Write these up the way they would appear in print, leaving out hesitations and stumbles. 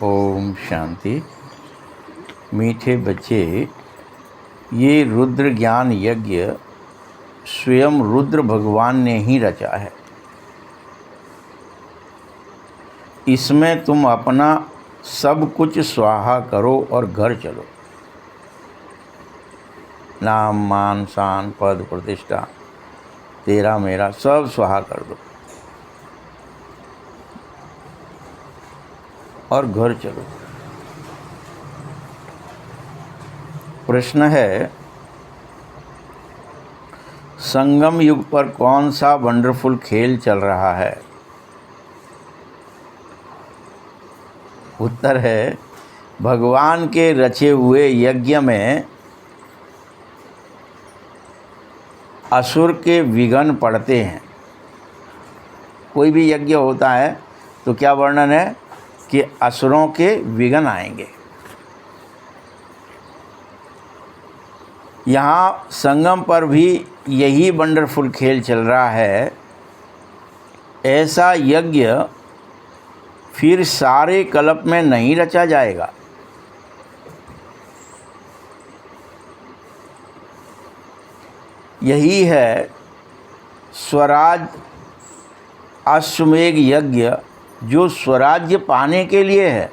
ओम शांति। मीठे बच्चे, ये रुद्र ज्ञान यज्ञ स्वयं रुद्र भगवान ने ही रचा है। इसमें तुम अपना सब कुछ स्वाहा करो और घर चलो। नाम मान शान पद प्रतिष्ठा तेरा मेरा सब स्वाहा कर दो और घर चलो। प्रश्न है, संगम युग पर कौन सा वंडरफुल खेल चल रहा है? उत्तर है, भगवान के रचे हुए यज्ञ में असुर के विघ्न पड़ते हैं। कोई भी यज्ञ होता है तो क्या वर्णन है कि असुरों के विघ्न आएंगे। यहाँ संगम पर भी यही वंडरफुल खेल चल रहा है। ऐसा यज्ञ फिर सारे कल्प में नहीं रचा जाएगा। यही है स्वराज अश्वमेध यज्ञ, जो स्वराज्य पाने के लिए है।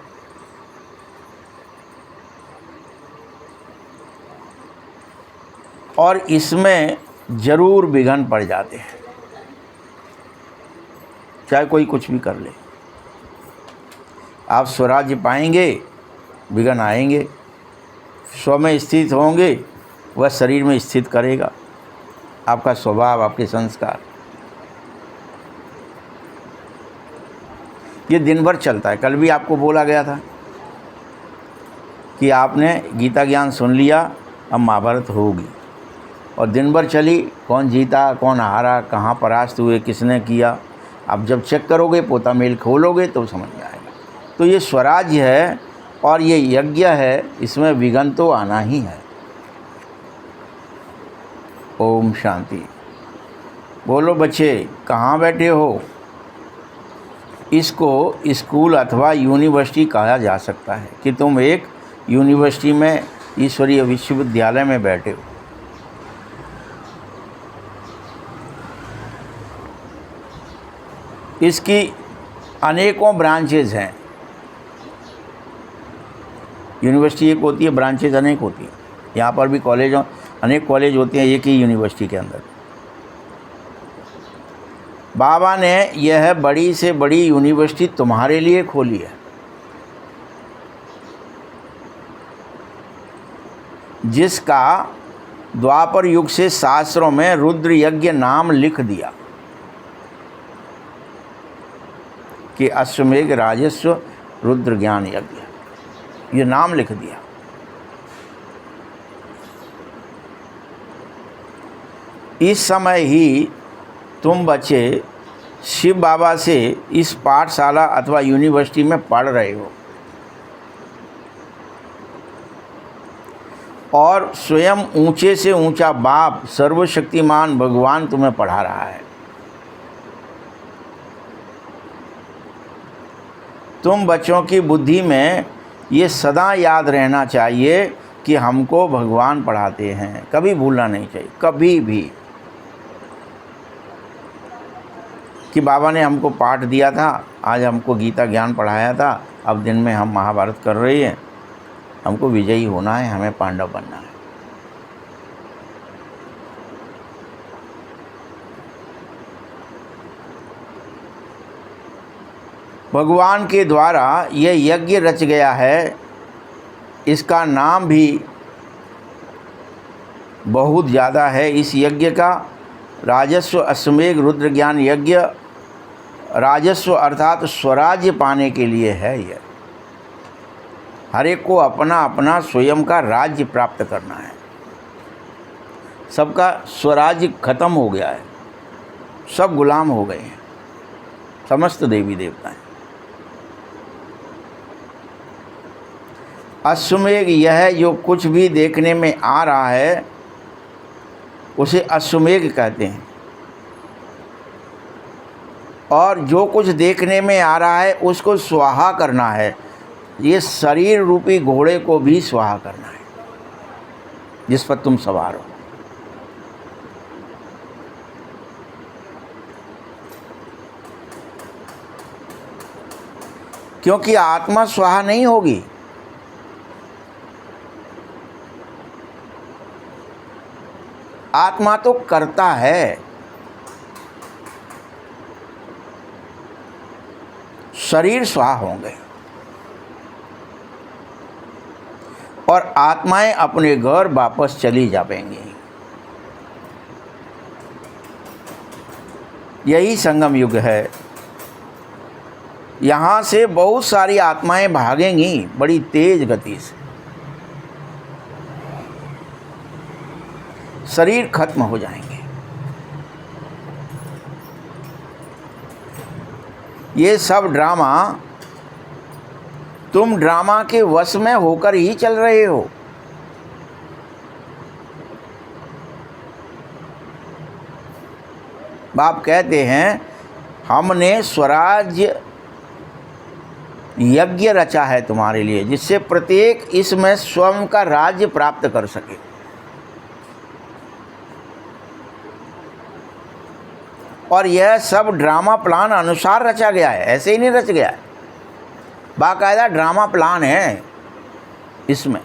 और इसमें जरूर विघ्न पड़ जाते हैं, चाहे कोई कुछ भी कर ले। आप स्वराज्य पाएंगे, विघ्न आएंगे। स्व में स्थित होंगे, वह शरीर में स्थित करेगा। आपका स्वभाव, आपके संस्कार, ये दिन भर चलता है। कल भी आपको बोला गया था कि आपने गीता ज्ञान सुन लिया, अब महाभारत होगी। और दिन भर चली, कौन जीता कौन हारा, कहाँ परास्त हुए, किसने किया। अब जब चेक करोगे, पोता मेल खोलोगे तो समझ में आएगा। तो ये स्वराज्य है और ये यज्ञ है, इसमें विघ्न तो आना ही है। ओम शांति। बोलो बच्चे, कहाँ बैठे हो? इसको स्कूल अथवा यूनिवर्सिटी कहा जा सकता है कि तुम एक यूनिवर्सिटी में, ईश्वरीय विश्वविद्यालय में बैठे हो। इसकी अनेकों ब्रांचेज हैं। यूनिवर्सिटी एक होती है, ब्रांचेज अनेक होती हैं। यहाँ पर भी कॉलेज, अनेक कॉलेज होते हैं एक ही यूनिवर्सिटी के अंदर। बाबा ने यह बड़ी से बड़ी यूनिवर्सिटी तुम्हारे लिए खोली है, जिसका द्वापर युग से शास्त्रों में रुद्र यज्ञ नाम लिख दिया कि अश्वमेध राजस्व रुद्र ज्ञान यज्ञ, ये नाम लिख दिया। इस समय ही तुम बच्चे शिव बाबा से इस पाठशाला अथवा यूनिवर्सिटी में पढ़ रहे हो और स्वयं ऊंचे से ऊंचा बाप सर्वशक्तिमान भगवान तुम्हें पढ़ा रहा है। तुम बच्चों की बुद्धि में ये सदा याद रहना चाहिए कि हमको भगवान पढ़ाते हैं। कभी भूलना नहीं चाहिए, कभी भी, कि बाबा ने हमको पाठ दिया था, आज हमको गीता ज्ञान पढ़ाया था, अब दिन में हम महाभारत कर रहे हैं। हमको विजयी होना है, हमें पांडव बनना है। भगवान के द्वारा यह यज्ञ रच गया है। इसका नाम भी बहुत ज़्यादा है। इस यज्ञ का राजस्व अश्वमेध रुद्र ज्ञान यज्ञ, राजस्व अर्थात स्वराज्य पाने के लिए है। यह हर एक को अपना अपना स्वयं का राज्य प्राप्त करना है। सबका स्वराज्य खत्म हो गया है, सब गुलाम हो गए हैं, समस्त देवी देवताएं। अश्वमेध, यह जो कुछ भी देखने में आ रहा है उसे अश्वमेध कहते हैं। और जो कुछ देखने में आ रहा है उसको स्वाहा करना है। ये शरीर रूपी घोड़े को भी स्वाहा करना है जिस पर तुम सवार हो। क्योंकि आत्मा स्वाहा नहीं होगी, आत्मा तो करता है। शरीर स्वाहा होंगे और आत्माएं अपने घर वापस चली जाएंगी। यही संगम युग है। यहाँ से बहुत सारी आत्माएं भागेंगी बड़ी तेज गति से। शरीर खत्म हो जाएंगे। ये सब ड्रामा तुम ड्रामा के वश में होकर ही चल रहे हो। बाप कहते हैं हमने स्वराज्य यज्ञ रचा है तुम्हारे लिए, जिससे प्रत्येक इसमें स्वयं का राज्य प्राप्त कर सके। और यह सब ड्रामा प्लान अनुसार रचा गया है, ऐसे ही नहीं रच गया है, बाकायदा ड्रामा प्लान है इसमें।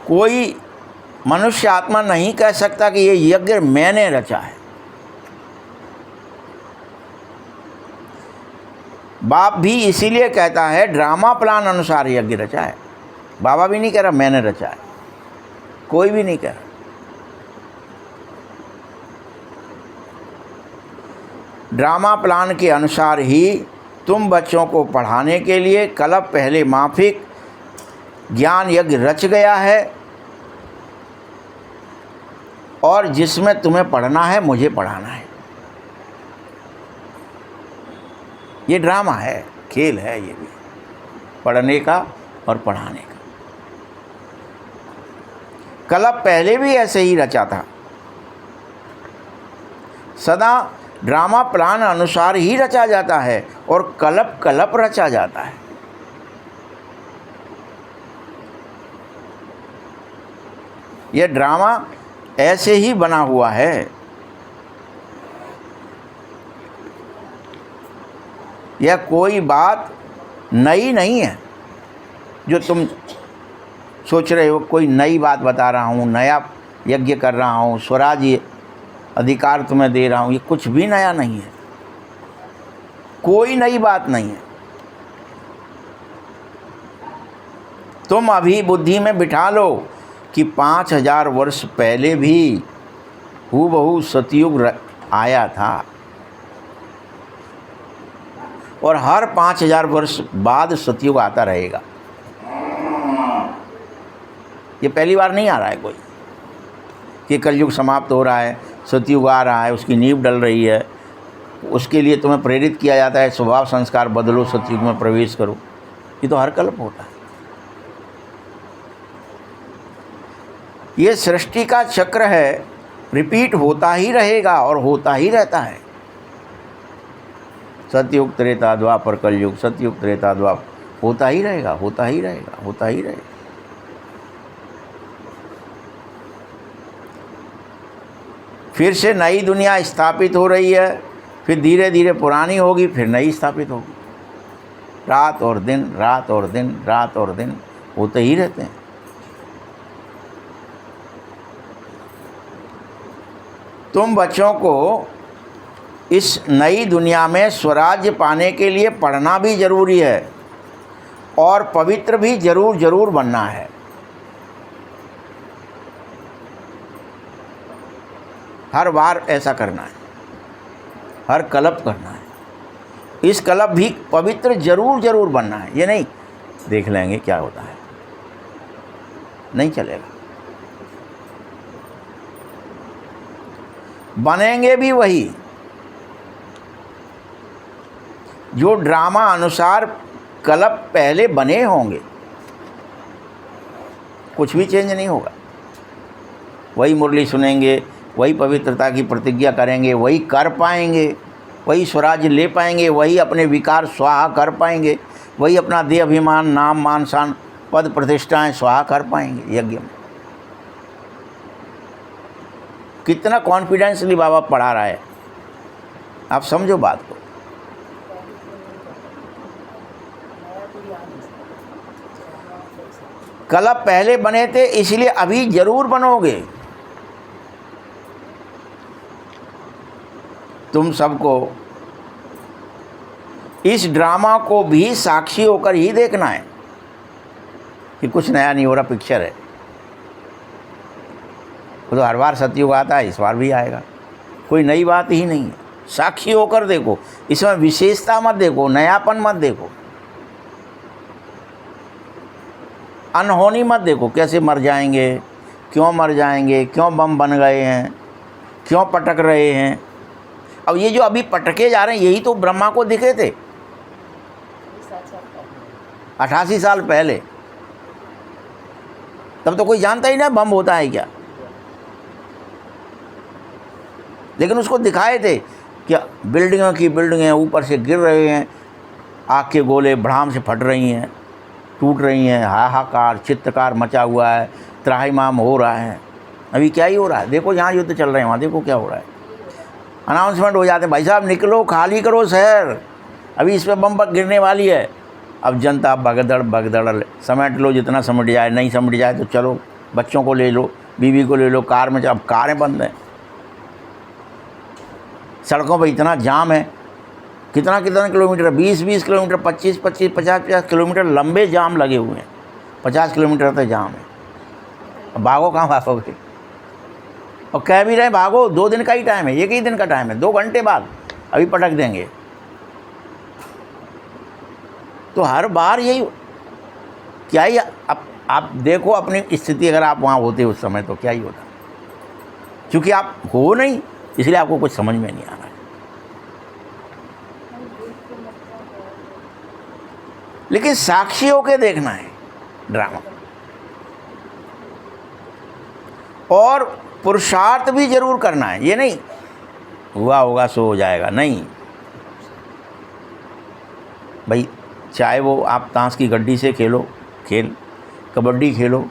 कोई मनुष्य आत्मा नहीं कह सकता कि ये यज्ञ मैंने रचा है। बाप भी इसीलिए कहता है ड्रामा प्लान अनुसार यज्ञ रचा है। बाबा भी नहीं कह रहा मैंने रचा है, कोई भी नहीं कह रहा। ड्रामा प्लान के अनुसार ही तुम बच्चों को पढ़ाने के लिए कल्प पहले माफिक ज्ञान यज्ञ रच गया है, और जिसमें तुम्हें पढ़ना है, मुझे पढ़ाना है। ये ड्रामा है, खेल है ये भी, पढ़ने का और पढ़ाने का। कल्प पहले भी ऐसे ही रचा था, सदा ड्रामा प्लान अनुसार ही रचा जाता है और कल्प कल्प रचा जाता है। यह ड्रामा ऐसे ही बना हुआ है। यह कोई बात नई नहीं है जो तुम सोच रहे हो। कोई नई बात बता रहा हूँ, नया यज्ञ कर रहा हूँ, स्वराज्य अधिकार तुम्हें दे रहा हूँ, ये कुछ भी नया नहीं है, कोई नई बात नहीं है। तुम अभी बुद्धि में बिठा लो कि 5000 वर्ष पहले भी हूबहू सतयुग आया था, और हर 5000 वर्ष बाद सतयुग आता रहेगा। ये पहली बार नहीं आ रहा है कोई कि कलयुग समाप्त हो रहा है, सतयुग आ रहा है, उसकी नींव डल रही है, उसके लिए तुम्हें प्रेरित किया जाता है स्वभाव संस्कार बदलो, सतयुग में प्रवेश करो। ये तो हर कल्प होता है। ये सृष्टि का चक्र है, रिपीट होता ही रहेगा और होता ही रहता है। सतयुग त्रेता द्वापर कलयुग, सतयुग त्रेता द्वापर, होता ही रहेगा, होता ही रहेगा, होता ही रहेगा। फिर से नई दुनिया स्थापित हो रही है, फिर धीरे धीरे पुरानी होगी, फिर नई स्थापित होगी। रात और दिन, रात और दिन, रात और दिन होते ही रहते हैं। तुम बच्चों को इस नई दुनिया में स्वराज्य पाने के लिए पढ़ना भी जरूरी है और पवित्र भी जरूर बनना है। हर बार ऐसा करना है, हर कल्प करना है। इस कल्प भी पवित्र जरूर बनना है। ये नहीं देख लेंगे क्या होता है, नहीं चलेगा। बनेंगे भी वही जो ड्रामा अनुसार कल्प पहले बने होंगे, कुछ भी चेंज नहीं होगा। वही मुरली सुनेंगे, वही पवित्रता की प्रतिज्ञा करेंगे, वही कर पाएंगे, वही स्वराज्य ले पाएंगे, वही अपने विकार स्वाहा कर पाएंगे, वही अपना देह अभिमान, नाम, मान, शान, पद प्रतिष्ठाएं स्वाहा कर पाएंगे यज्ञ में। कितना कॉन्फिडेंसली बाबा पढ़ा रहा है, आप समझो बात को। कल आप पहले बने थे इसलिए अभी जरूर बनोगे। तुम सबको इस ड्रामा को भी साक्षी होकर ही देखना है कि कुछ नया नहीं हो रहा, पिक्चर है। तो हर बार सतयुग आता है, इस बार भी आएगा, कोई नई बात ही नहीं है। साक्षी होकर देखो, इसमें विशेषता मत देखो, नयापन मत देखो, अनहोनी मत देखो, कैसे मर जाएंगे, क्यों मर जाएंगे, क्यों बम बन गए हैं, क्यों पटक रहे हैं। अब ये जो अभी पटके जा रहे हैं यही तो ब्रह्मा को दिखे थे 88 साल पहले। तब तो कोई जानता ही ना बम होता है क्या, लेकिन उसको दिखाए थे कि बिल्डिंगों की बिल्डिंगें ऊपर से गिर रहे हैं, आग के गोले भड़ाम से फट रही हैं, टूट रही हैं, हाहाकार चित्तकार मचा हुआ है, त्राहिमाम हो रहा है। अभी क्या ही हो रहा है, देखो जहाँ युद्ध चल रहे हैं वहाँ देखो क्या हो रहा है। अनाउंसमेंट हो जाते हैं, भाई साहब निकलो, खाली करो शहर, अभी इस पर बम गिरने वाली है। अब जनता भगदड़ भगदड़, समेट लो जितना समेट जाए, नहीं समेट जाए तो चलो बच्चों को ले लो, बीवी को ले लो, कार में। अब कारें बंद हैं, सड़कों पर इतना जाम है, कितना कितना किलोमीटर, 20-20 किलोमीटर, 25-25, 50-50 किलोमीटर लंबे जाम लगे हुए हैं, 50 किलोमीटर तक जाम है। अब भागो कहाँ भागोगे, और कह भी रहे भागो, 2 दिन का ही टाइम है, 1 ही दिन का टाइम है, 2 घंटे बाद अभी पटक देंगे। तो हर बार यही क्या ही, आप देखो अपनी स्थिति, अगर आप वहाँ होते उस समय तो क्या ही होता। क्योंकि आप हो नहीं इसलिए आपको कुछ समझ में नहीं आ रहा है। लेकिन साक्षी होके देखना है ड्रामा, और पुरुषार्थ भी जरूर करना है। ये नहीं हुआ होगा सो हो जाएगा, नहीं भाई। चाहे वो आप ताश की गड्डी से खेलो खेल, कबड्डी खेलो,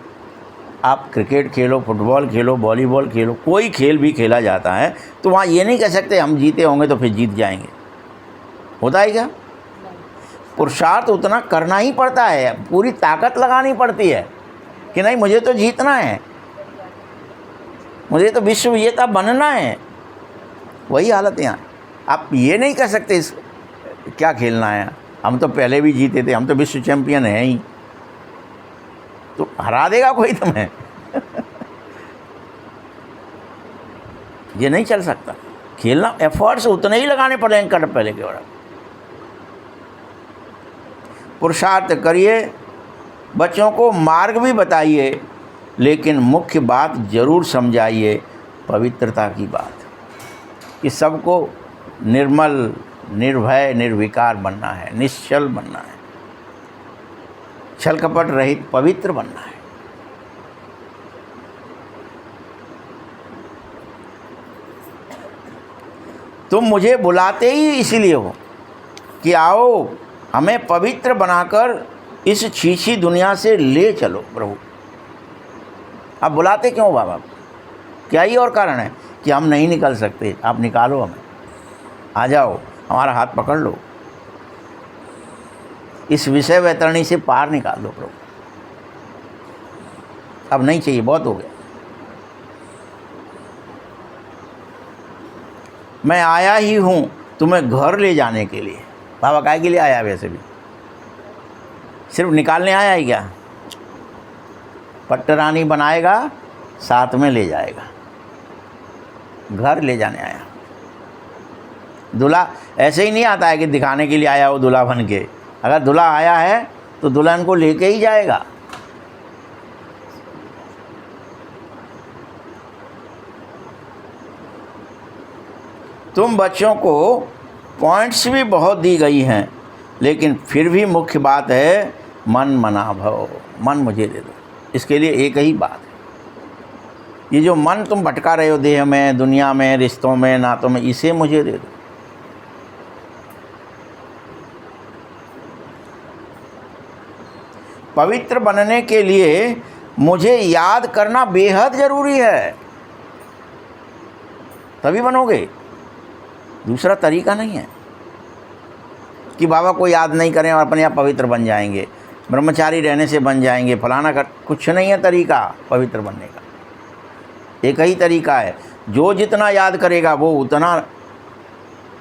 आप क्रिकेट खेलो, फुटबॉल खेलो, वॉलीबॉल खेलो, कोई खेल भी खेला जाता है तो वहाँ ये नहीं कह सकते हम जीते होंगे तो फिर जीत जाएंगे। होता है क्या? पुरुषार्थ उतना करना ही पड़ता है, पूरी ताकत लगानी पड़ती है कि नहीं मुझे तो जीतना है, मुझे तो विश्व विजेता बनना है। वही हालत यहाँ। आप ये नहीं कह सकते इस क्या खेलना है, हम तो पहले भी जीते थे, हम तो विश्व चैंपियन हैं ही, तो हरा देगा कोई तुम्हें ये नहीं चल सकता। खेलना एफर्ट्स उतने ही लगाने पड़ेंगे कर पहले के बराबर। पुरुषार्थ करिए, बच्चों को मार्ग भी बताइए, लेकिन मुख्य बात जरूर समझाइए, पवित्रता की बात, कि सबको निर्मल, निर्भय, निर्विकार बनना है, निश्चल बनना है, छल कपट रहित पवित्र बनना है। तुम मुझे बुलाते ही इसीलिए हो कि आओ हमें पवित्र बनाकर इस छीछी दुनिया से ले चलो प्रभु। आप बुलाते क्यों बाबा? क्या ही और कारण है कि हम नहीं निकल सकते? आप निकालो हमें, आ जाओ, हमारा हाथ पकड़ लो, इस विषय वैतरणी से पार निकाल दो प्रभु। अब नहीं चाहिए, बहुत हो गया। मैं आया ही हूँ तुम्हें घर ले जाने के लिए। बाबा काय के लिए आया? वैसे भी सिर्फ निकालने आया है क्या? पट्टरानी बनाएगा, साथ में ले जाएगा, घर ले जाने आया। दूल्हा ऐसे ही नहीं आता है कि दिखाने के लिए आया हो दूल्हा बन के। अगर दूल्हा आया है तो दुल्हन को लेके ही जाएगा। तुम बच्चों को पॉइंट्स भी बहुत दी गई हैं, लेकिन फिर भी मुख्य बात है मन मना भव। मन मुझे दे दो। इसके लिए एक ही बात है, ये जो मन तुम भटका रहे हो देह में, दुनिया में, रिश्तों में, नातों में, इसे मुझे दे दो। पवित्र बनने के लिए मुझे याद करना बेहद ज़रूरी है, तभी बनोगे। दूसरा तरीका नहीं है कि बाबा को याद नहीं करें और अपने आप पवित्र बन जाएंगे, ब्रह्मचारी रहने से बन जाएंगे, फलाना कर, कुछ नहीं है तरीका पवित्र बनने का। एक ही तरीका है, जो जितना याद करेगा वो उतना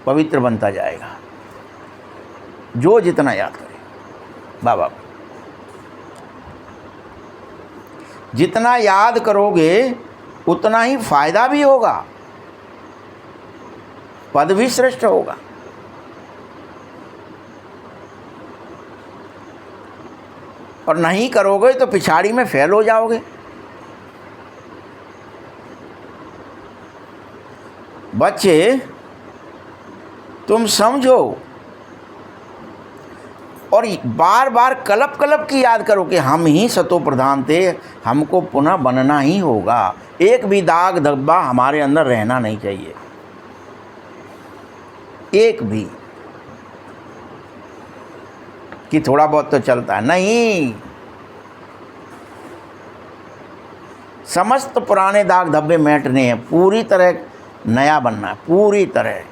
पवित्र बनता जाएगा। जो जितना याद करेगा बाबा को, जितना याद करोगे उतना ही फायदा भी होगा, पद भी श्रेष्ठ होगा। और नहीं करोगे तो पिछाड़ी में फेल हो जाओगे। बच्चे, तुम समझो और बार बार कलप कलप की याद करो कि हम ही सतो प्रधान थे, हमको पुनः बनना ही होगा। एक भी दाग धब्बा हमारे अंदर रहना नहीं चाहिए, एक भी, कि थोड़ा बहुत तो चलता है, नहीं। समस्त पुराने दाग धब्बे मिटने हैं, पूरी तरह नया बनना है, पूरी तरह।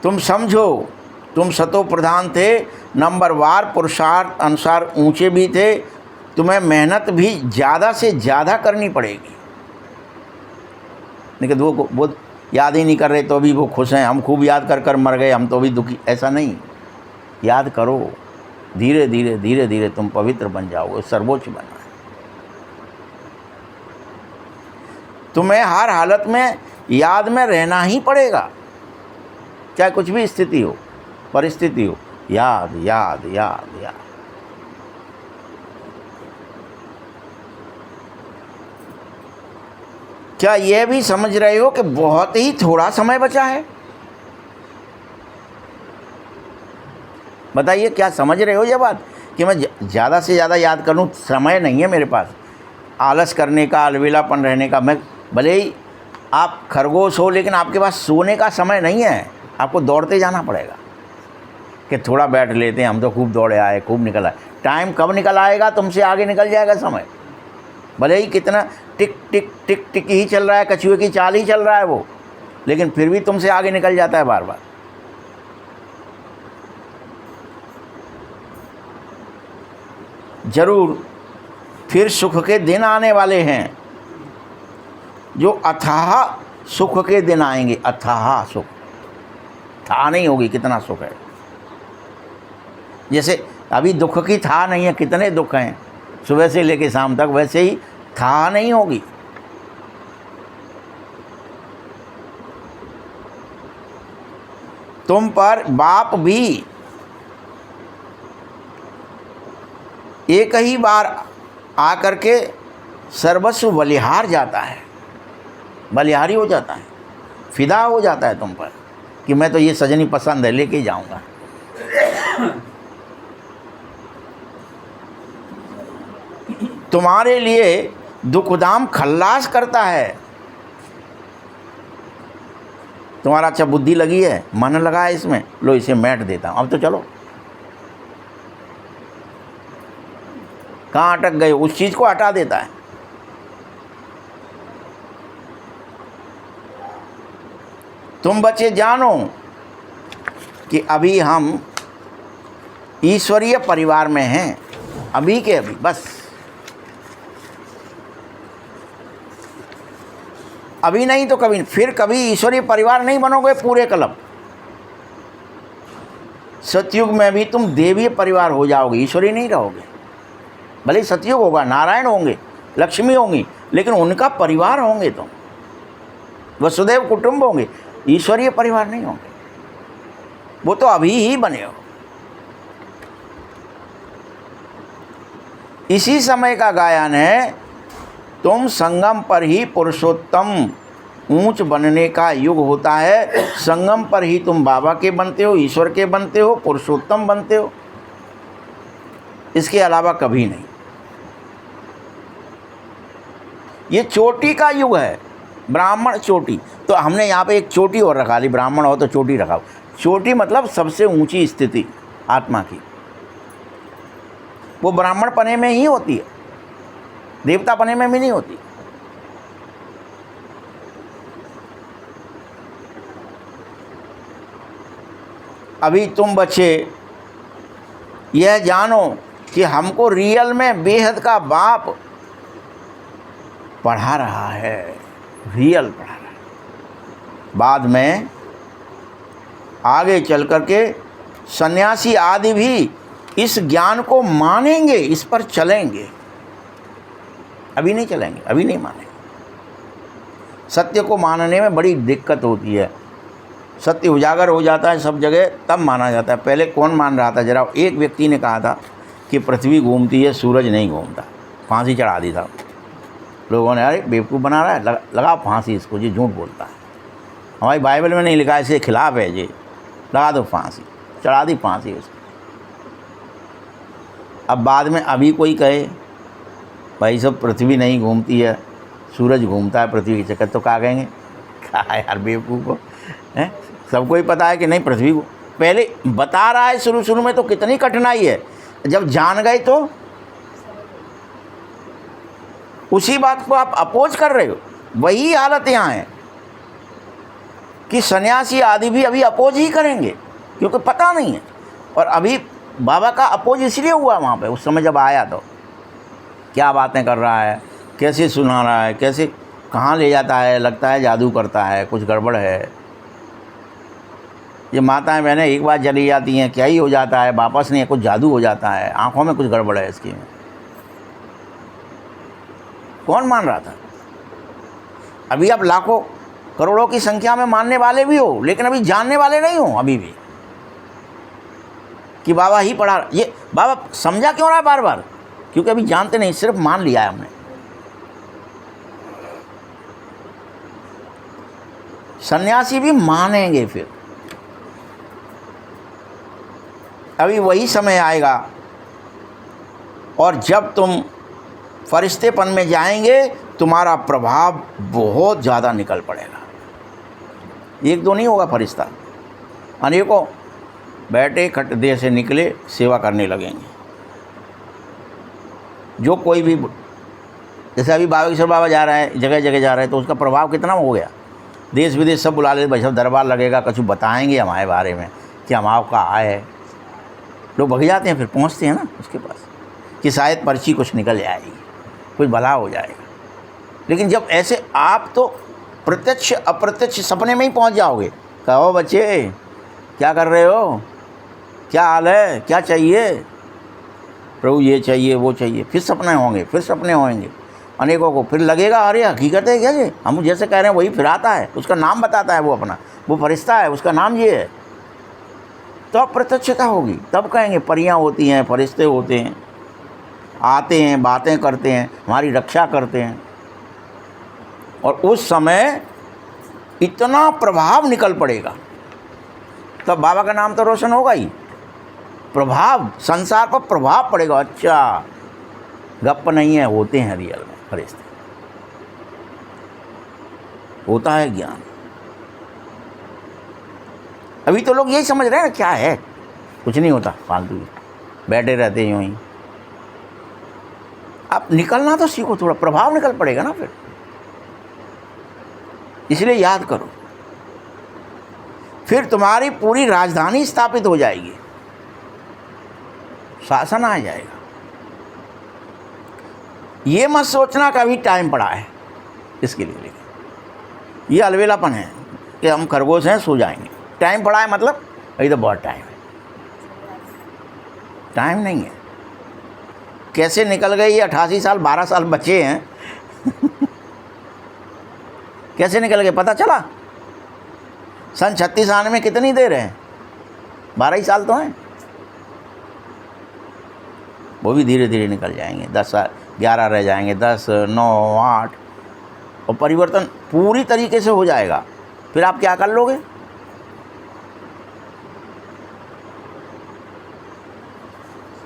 तुम समझो, तुम सतो प्रधान थे, नंबरवार पुरुषार्थ अनुसार ऊंचे भी थे, तुम्हें मेहनत भी ज़्यादा से ज़्यादा करनी पड़ेगी। लेकिन वो याद ही नहीं कर रहे तो भी वो खुश हैं, हम खूब याद कर कर मर गए, हम तो भी दुखी, ऐसा नहीं। याद करो, धीरे धीरे धीरे धीरे तुम पवित्र बन जाओगे, सर्वोच्च बनना है। तुम्हें हर हालत में याद में रहना ही पड़ेगा, चाहे कुछ भी स्थिति हो, परिस्थिति हो, याद याद याद याद। क्या यह भी समझ रहे हो कि बहुत ही थोड़ा समय बचा है? बताइए, क्या समझ रहे हो ये बात कि मैं ज़्यादा से ज़्यादा याद करूं? समय नहीं है मेरे पास आलस करने का, अलविलापन रहने का। मैं भले ही आप खरगोश हो, लेकिन आपके पास सोने का समय नहीं है, आपको दौड़ते जाना पड़ेगा कि थोड़ा बैठ लेते हैं, हम तो खूब दौड़े आए, खूब निकल आए। टाइम कब निकल आएगा, तुमसे आगे निकल जाएगा समय। भले ही कितना टिक टिक टिक टिक ही चल रहा है, कछुए की चाल ही चल रहा है वो, लेकिन फिर भी तुमसे आगे निकल जाता है बार बार। जरूर फिर सुख के दिन आने वाले हैं, जो अथाह सुख के दिन आएंगे। अथाह सुख, था नहीं होगी कितना सुख है। जैसे अभी दुख की था नहीं है, कितने दुख हैं सुबह से लेकर शाम तक, वैसे ही था नहीं होगी। तुम पर बाप भी एक ही बार आकर के सर्वस्व बलिहार जाता है, बलिहारी हो जाता है, फिदा हो जाता है तुम पर कि मैं तो ये सजनी पसंद है, लेके जाऊंगा। तुम्हारे लिए दुखदाम खल्लास करता है। तुम्हारा अच्छा बुद्धि लगी है, मन लगा है इसमें, लो इसे मैट देता हूं, अब तो चलो। कहाँ अटक गए, उस चीज़ को हटा देता है। तुम बच्चे जानो कि अभी हम ईश्वरीय परिवार में हैं, अभी के अभी, बस अभी नहीं तो कभी, फिर कभी ईश्वरीय परिवार नहीं बनोगे पूरे कल्प। सतयुग में भी तुम देवीय परिवार हो जाओगे, ईश्वरीय नहीं रहोगे। भले सतयुग होगा, नारायण होंगे, लक्ष्मी होंगी, लेकिन उनका परिवार होंगे तुम, वसुदेव कुटुंब होंगे, ईश्वरीय परिवार नहीं होंगे। वो तो अभी ही बने हो। इसी समय का गायन है, तुम संगम पर ही पुरुषोत्तम ऊंच बनने का युग होता है। संगम पर ही तुम बाबा के बनते हो, ईश्वर के बनते हो, पुरुषोत्तम बनते हो, इसके अलावा कभी नहीं। ये चोटी का युग है, ब्राह्मण चोटी, तो हमने यहाँ पे एक चोटी और रखा ली, ब्राह्मण हो तो चोटी रखा। चोटी मतलब सबसे ऊंची स्थिति आत्मा की, वो ब्राह्मण पने में ही होती है, देवता पने में भी नहीं होती। अभी तुम बच्चे यह जानो कि हमको रियल में बेहद का बाप पढ़ा रहा है, रियल पढ़ा रहा है। बाद में आगे चल कर के सन्यासी आदि भी इस ज्ञान को मानेंगे, इस पर चलेंगे। अभी नहीं चलेंगे, अभी नहीं मानेंगे। सत्य को मानने में बड़ी दिक्कत होती है। सत्य उजागर हो जाता है सब जगह, तब माना जाता है। पहले कौन मान रहा था जरा? एक व्यक्ति ने कहा था कि पृथ्वी घूमती है, सूरज नहीं घूमता। फांसी चढ़ा दी था लोगों ने। अरे बेवकूफ़ बना रहा है, लगा फांसी इसको, ये झूठ बोलता है, हमारी बाइबल में नहीं लिखा है, इसके खिलाफ है ये, लगा दो फांसी। चढ़ा दी फांसी उसको। अब बाद में अभी कोई कहे भाई सब पृथ्वी नहीं घूमती है, सूरज घूमता है पृथ्वी की चक्कर, तो क्या कहेंगे? कहा यार बेवकूफ़ को, हैं? सबको ही पता है कि नहीं पृथ्वी को। पहले बता रहा है शुरू शुरू में तो कितनी कठिनाई है, जब जान गए तो उसी बात को आप अपोज कर रहे हो। वही हालत यहाँ है कि सन्यासी आदि भी अभी अपोज ही करेंगे, क्योंकि पता नहीं है। और अभी बाबा का अपोज इसलिए हुआ वहाँ पे, उस समय जब आया तो क्या बातें कर रहा है, कैसे सुना रहा है, कैसे कहाँ ले जाता है, लगता है जादू करता है, कुछ गड़बड़ है। ये माताएं बहनें एक बार चली जाती हैं, क्या ही हो जाता है, वापस नहीं, कुछ जादू हो जाता है, आंखों में कुछ गड़बड़ है इसकी। कौन मान रहा था? अभी आप लाखों करोड़ों की संख्या में मानने वाले भी हो, लेकिन अभी जानने वाले नहीं हो अभी भी कि बाबा ही पढ़ा। ये बाबा समझा क्यों रहा है बार बार? क्योंकि अभी जानते नहीं, सिर्फ मान लिया है हमने। सन्यासी भी मानेंगे फिर। अभी वही समय आएगा, और जब तुम फरिश्तेपन में जाएंगे तुम्हारा प्रभाव बहुत ज़्यादा निकल पड़ेगा। एक दो नहीं होगा फरिश्ता, अनेकों बैठे खट देह से निकले सेवा करने लगेंगे। जो कोई भी, जैसे अभी बागेश्वर बाबा जा रहे हैं, जगह जगह जा रहे हैं, तो उसका प्रभाव कितना हो गया। देश विदेश सब बुला लेते, भाई सब दरबार लगेगा, कुछ बताएंगे हमारे बारे में कि हम आपका आए हैं। लोग भग जाते हैं, फिर पहुंचते हैं ना उसके पास कि शायद पर्ची कुछ निकल जाएगी, कुछ भला हो जाएगा। लेकिन जब ऐसे आप तो प्रत्यक्ष अप्रत्यक्ष सपने में ही पहुंच जाओगे। कहो बच्चे क्या कर रहे हो, क्या हाल है, क्या चाहिए? प्रभु ये चाहिए वो चाहिए। फिर सपने होंगे, फिर सपने होंगे अनेकों को। फिर लगेगा अरे हकीकत है क्या ये, हम जैसे कह रहे हैं वही फिर आता है, उसका नाम बताता है वो अपना, वो फरिश्ता है, उसका नाम ये है। तो प्रत्यक्षता होगी, तब कहेंगे परियां होती हैं, फरिश्ते होते हैं, आते हैं, बातें करते हैं, हमारी रक्षा करते हैं। और उस समय इतना प्रभाव निकल पड़ेगा, तब बाबा का नाम तो रोशन होगा ही। प्रभाव, संसार पर प्रभाव पड़ेगा। अच्छा गप नहीं है, होते हैं रियल में फरिश्ते, होता है ज्ञान। अभी तो लोग यही समझ रहे हैं क्या है, कुछ नहीं होता, फालतू बैठे रहते हैं यूं ही। आप निकलना तो सीखो, थोड़ा प्रभाव निकल पड़ेगा ना फिर। इसलिए याद करो, फिर तुम्हारी पूरी राजधानी स्थापित हो जाएगी, शासन आ जाएगा। ये मत सोचना कि अभी टाइम पड़ा है इसके लिए, लेकिन ये अलवेलापन है कि हम खरगोश हैं सो जाएंगे। टाइम पड़ा है मतलब अभी तो बहुत टाइम है, टाइम नहीं है। कैसे निकल गए ये 88 साल, 12 साल बचे हैं कैसे निकल गए पता चला? सन 36 आने में कितनी देर है? 12 ही साल तो हैं, वो भी धीरे धीरे निकल जाएंगे। 10 साल, 11 रह जाएंगे, 10, 9, 8, और परिवर्तन पूरी तरीके से हो जाएगा। फिर आप क्या कर लोगे?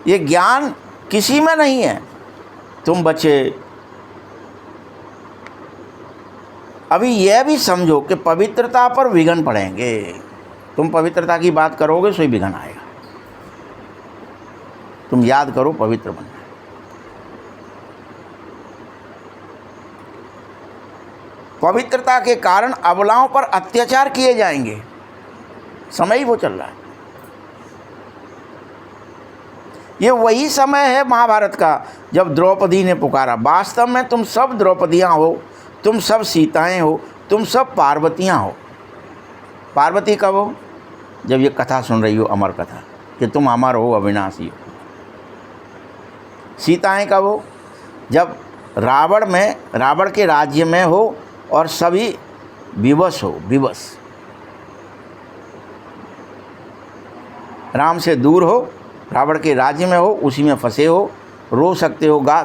ये ज्ञान किसी में नहीं है। तुम बच्चे अभी यह भी समझो कि पवित्रता पर विघन पड़ेंगे। तुम पवित्रता की बात करोगे सो ही विघन आएगा। तुम याद करो पवित्र बनना। पवित्रता के कारण अबलाओं पर अत्याचार किए जाएंगे। समय ही वो चल रहा है। ये वही समय है महाभारत का जब द्रौपदी ने पुकारा। वास्तव में तुम सब द्रौपदियाँ हो, तुम सब सीताएं हो, तुम सब पार्वतियाँ हो। पार्वती कब हो? जब ये कथा सुन रही हो, अमर कथा, कि तुम अमर हो, अविनाशी हो। सीताएं कब हो? जब रावण के राज्य में हो और सभी विवश हो। विवश राम से दूर हो, रावण के राज्य में हो, उसी में फंसे हो, रो सकते हो,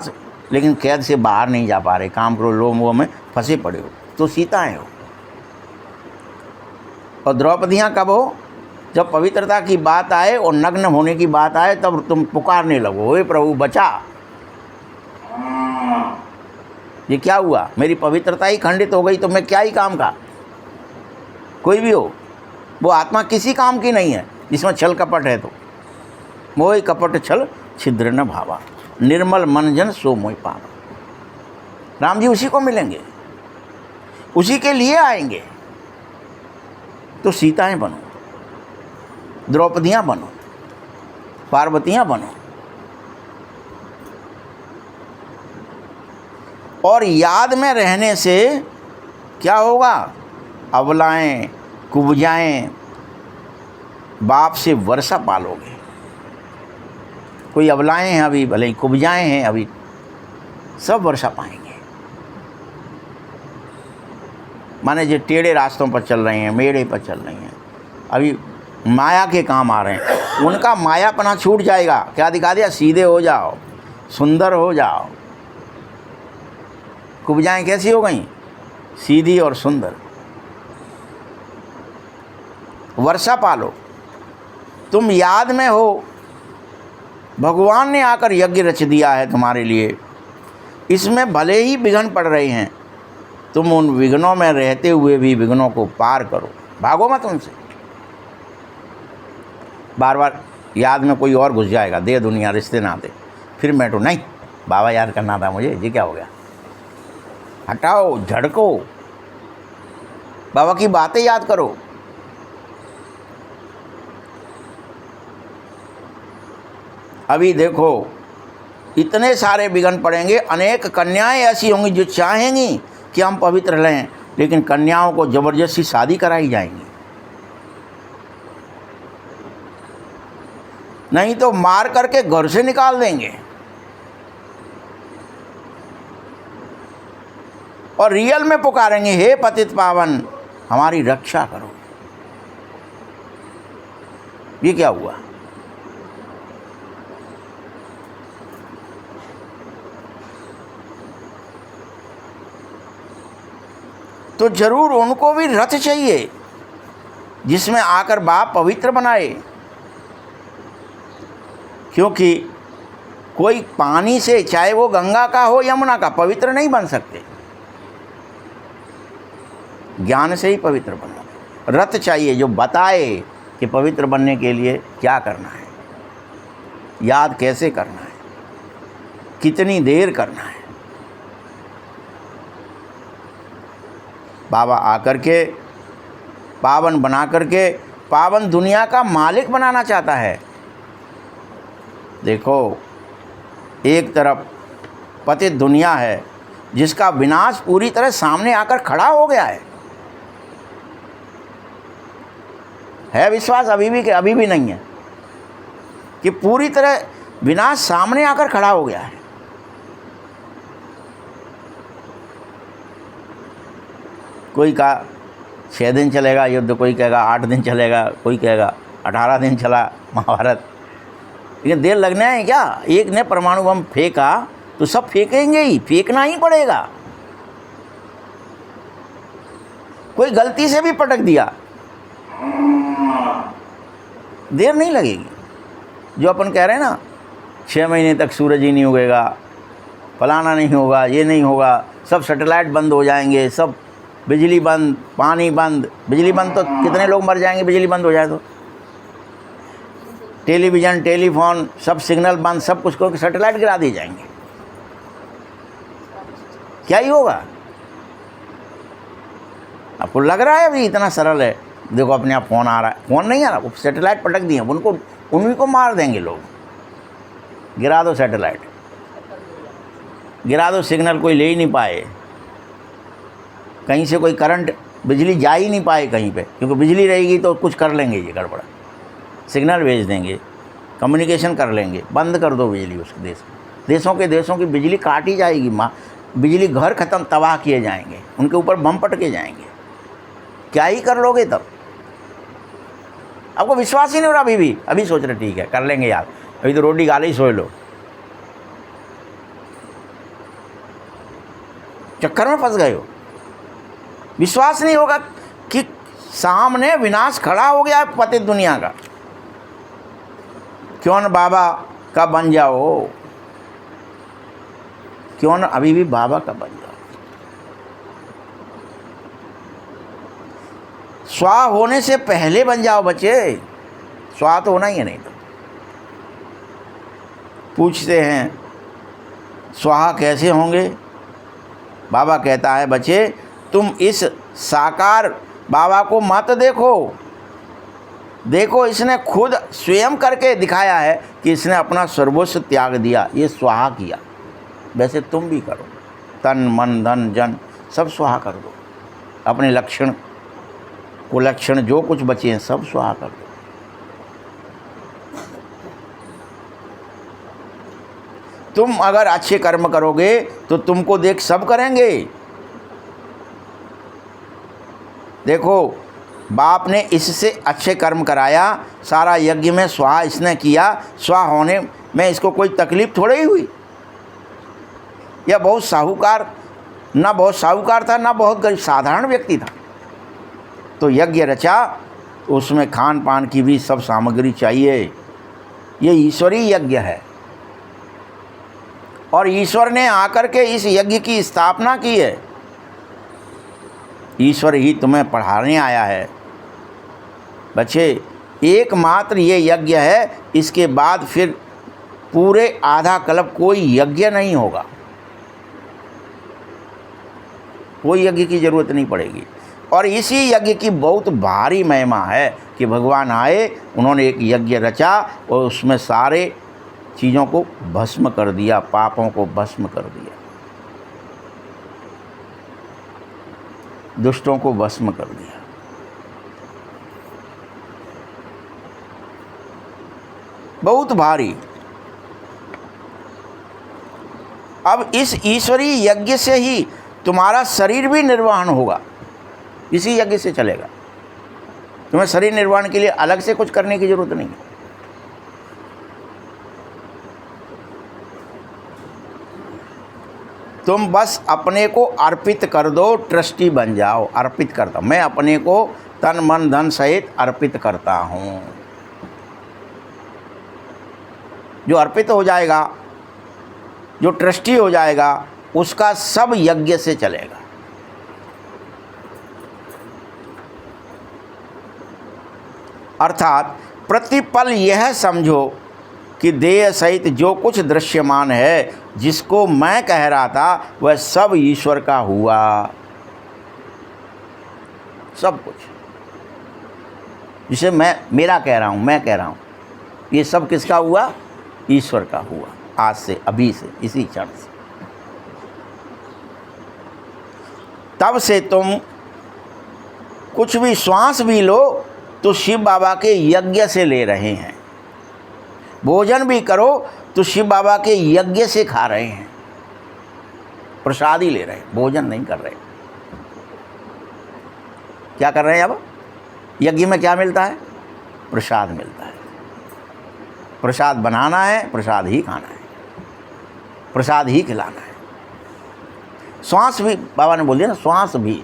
लेकिन कैद से बाहर नहीं जा पा रहे, काम क्रोध लोभ मोह में फंसे पड़े हो, तो सीताएं हो। और द्रौपदियाँ कब हो? जब पवित्रता की बात आए और नग्न होने की बात आए तब तुम पुकारने लगो, हे प्रभु बचा। ये क्या हुआ? मेरी पवित्रता ही खंडित हो गई तो मैं क्या ही काम का। कोई भी हो, वो आत्मा किसी काम की नहीं है जिसमें छल कपट है। तो मोह कपट छल छिद्र न भावा, निर्मल मन जन सो मोह पावा। राम जी उसी को मिलेंगे, उसी के लिए आएंगे। तो सीताएं बनो, द्रौपदियाँ बनो, पार्वतियाँ बनो। और याद में रहने से क्या होगा? अबलाएं, कुब्जाएं, बाप से वर्षा पालोगे। कोई अबलाएं हैं अभी, भले ही कुब्जाएं हैं अभी, सब वर्षा पाएंगे। माने जो टेढ़े रास्तों पर चल रहे हैं, मेड़े पर चल रही हैं, अभी माया के काम आ रहे हैं, उनका मायापना छूट जाएगा। क्या दिखा दिया? सीधे हो जाओ, सुंदर हो जाओ। कुब्जाएं कैसी हो गई? सीधी और सुंदर। वर्षा पालो। तुम याद में हो, भगवान ने आकर यज्ञ रच दिया है तुम्हारे लिए। इसमें भले ही विघ्न पड़ रहे हैं, तुम उन विघ्नों में रहते हुए भी विघ्नों को पार करो। भागो मत उनसे। बार बार याद में कोई और घुस जाएगा, दे दुनिया रिश्ते नाते, फिर मैं तो नहीं बाबा याद करना था मुझे, ये क्या हो गया? हटाओ, झड़को, बाबा की बातें याद करो। अभी देखो इतने सारे विघ्न पड़ेंगे। अनेक कन्याएं ऐसी होंगी जो चाहेंगी कि हम पवित्र रहें, लेकिन कन्याओं को जबरदस्ती शादी कराई जाएंगी, नहीं तो मार करके घर से निकाल देंगे। और रियल में पुकारेंगे, हे पतित पावन हमारी रक्षा करो। ये क्या हुआ? तो जरूर उनको भी रथ चाहिए जिसमें आकर बाप पवित्र बनाए। क्योंकि कोई पानी से, चाहे वो गंगा का हो यमुना का, पवित्र नहीं बन सकते। ज्ञान से ही पवित्र बनो। रथ चाहिए जो बताए कि पवित्र बनने के लिए क्या करना है, याद कैसे करना है, कितनी देर करना है। बाबा आकर के पावन बना करके पावन दुनिया का मालिक बनाना चाहता है। देखो एक तरफ पतित दुनिया है जिसका विनाश पूरी तरह सामने आकर खड़ा हो गया है विश्वास अभी भी कि अभी भी नहीं है कि पूरी तरह विनाश सामने आकर खड़ा हो गया है। कोई का 6 दिन चलेगा युद्ध, कोई कहेगा 8 दिन चलेगा, कोई कहेगा 18 दिन चला महाभारत। लेकिन देर लगना है क्या? एक ने परमाणु बम फेंका तो सब फेंकेंगे ही, फेंकना ही पड़ेगा। कोई गलती से भी पटक दिया, देर नहीं लगेगी। जो अपन कह रहे हैं ना, 6 महीने तक सूरज ही नहीं उगेगा, फलाना नहीं होगा, ये नहीं होगा, सब सैटेलाइट बंद हो जाएंगे, सब बिजली बंद, पानी बंद। बिजली बंद तो कितने लोग मर जाएंगे बिजली बंद हो जाए तो। टेलीविज़न, टेलीफोन, सब सिग्नल बंद, सब कुछ को सैटेलाइट गिरा दिए जाएंगे, क्या ही होगा? आपको लग रहा है अभी इतना सरल है? देखो अपने आप फ़ोन आ रहा है, फ़ोन नहीं आ रहा, वो सैटेलाइट पटक दिए, उनको उन्हीं को मार देंगे लोग। गिरा दो सैटेलाइट, गिरा दो सिग्नल, कोई ले ही नहीं पाए, कहीं से कोई करंट, बिजली जा ही नहीं पाए कहीं पे, क्योंकि बिजली रहेगी तो कुछ कर लेंगे ये गड़बड़, सिग्नल भेज देंगे, कम्युनिकेशन कर लेंगे। बंद कर दो बिजली उसके देशों की बिजली काटी जाएगी, बिजली घर ख़त्म, तबाह किए जाएंगे, उनके ऊपर बम पटके जाएंगे। क्या ही कर लोगे तब? आपको विश्वास ही नहीं हो रहा अभी सोच रहे ठीक है कर लेंगे यार, अभी तो रोटी खा ली, सोच लो, चक्कर में फंस गए हो। विश्वास नहीं होगा कि सामने विनाश खड़ा हो गया है पतित दुनिया का। क्यों न बाबा का बन जाओ, क्यों न अभी भी बाबा का बन जाओ। स्वाहा होने से पहले बन जाओ बच्चे, स्वाहा तो होना ही है, नहीं तो। पूछते हैं स्वाहा कैसे होंगे? बाबा कहता है बच्चे तुम इस साकार बाबा को मत देखो, इसने खुद स्वयं करके दिखाया है कि इसने अपना सर्वस्व त्याग दिया, ये स्वाहा किया। वैसे तुम भी करो, तन मन धन जन सब स्वाहा कर दो, अपने लक्षण कुलक्षण जो कुछ बचे हैं सब स्वाहा कर दो। तुम अगर अच्छे कर्म करोगे तो तुमको देख सब करेंगे। देखो बाप ने इससे अच्छे कर्म कराया, सारा यज्ञ में स्वाहा इसने किया, स्वाहा होने में इसको कोई तकलीफ थोड़ी ही हुई। यह बहुत साहूकार, ना बहुत साहूकार था ना बहुत गरीब, साधारण व्यक्ति था, तो यज्ञ रचा, उसमें खान पान की भी सब सामग्री चाहिए। ये ईश्वरीय यज्ञ है और ईश्वर ने आकर के इस यज्ञ की स्थापना की है। ईश्वर ही तुम्हें पढ़ाने आया है बच्चे, एकमात्र ये यज्ञ है, इसके बाद फिर पूरे आधा कल्प कोई यज्ञ नहीं होगा, कोई यज्ञ की जरूरत नहीं पड़ेगी। और इसी यज्ञ की बहुत भारी महिमा है कि भगवान आए, उन्होंने एक यज्ञ रचा और उसमें सारे चीज़ों को भस्म कर दिया, पापों को भस्म कर दिया, दुष्टों को भस्म कर दिया। बहुत भारी। अब इस ईश्वरीय यज्ञ से ही तुम्हारा शरीर भी निर्वहन होगा, इसी यज्ञ से चलेगा। तुम्हें शरीर निर्वहन के लिए अलग से कुछ करने की जरूरत नहीं है। तुम बस अपने को अर्पित कर दो, ट्रस्टी बन जाओ। अर्पित करता, मैं अपने को तन मन धन सहित अर्पित करता हूँ। जो अर्पित हो जाएगा, जो ट्रस्टी हो जाएगा, उसका सब यज्ञ से चलेगा। अर्थात प्रतिपल यह समझो कि देह सहित जो कुछ दृश्यमान है, जिसको मैं कह रहा था, वह सब ईश्वर का हुआ। सब कुछ जिसे मेरा कह रहा हूँ, मैं कह रहा हूँ, ये सब किसका हुआ? ईश्वर का हुआ। आज से, अभी से, इसी क्षण से। तब से तुम कुछ भी श्वास भी लो तो शिव बाबा के यज्ञ से ले रहे हैं, भोजन भी करो तो शिव बाबा के यज्ञ से खा रहे हैं, प्रसाद ही ले रहे हैं, भोजन नहीं कर रहे। क्या कर रहे हैं? अब यज्ञ में क्या मिलता है? प्रसाद मिलता है। प्रसाद बनाना है, प्रसाद ही खाना है, प्रसाद ही खिलाना है। श्वास भी बाबा ने बोल दिया ना, श्वास भी।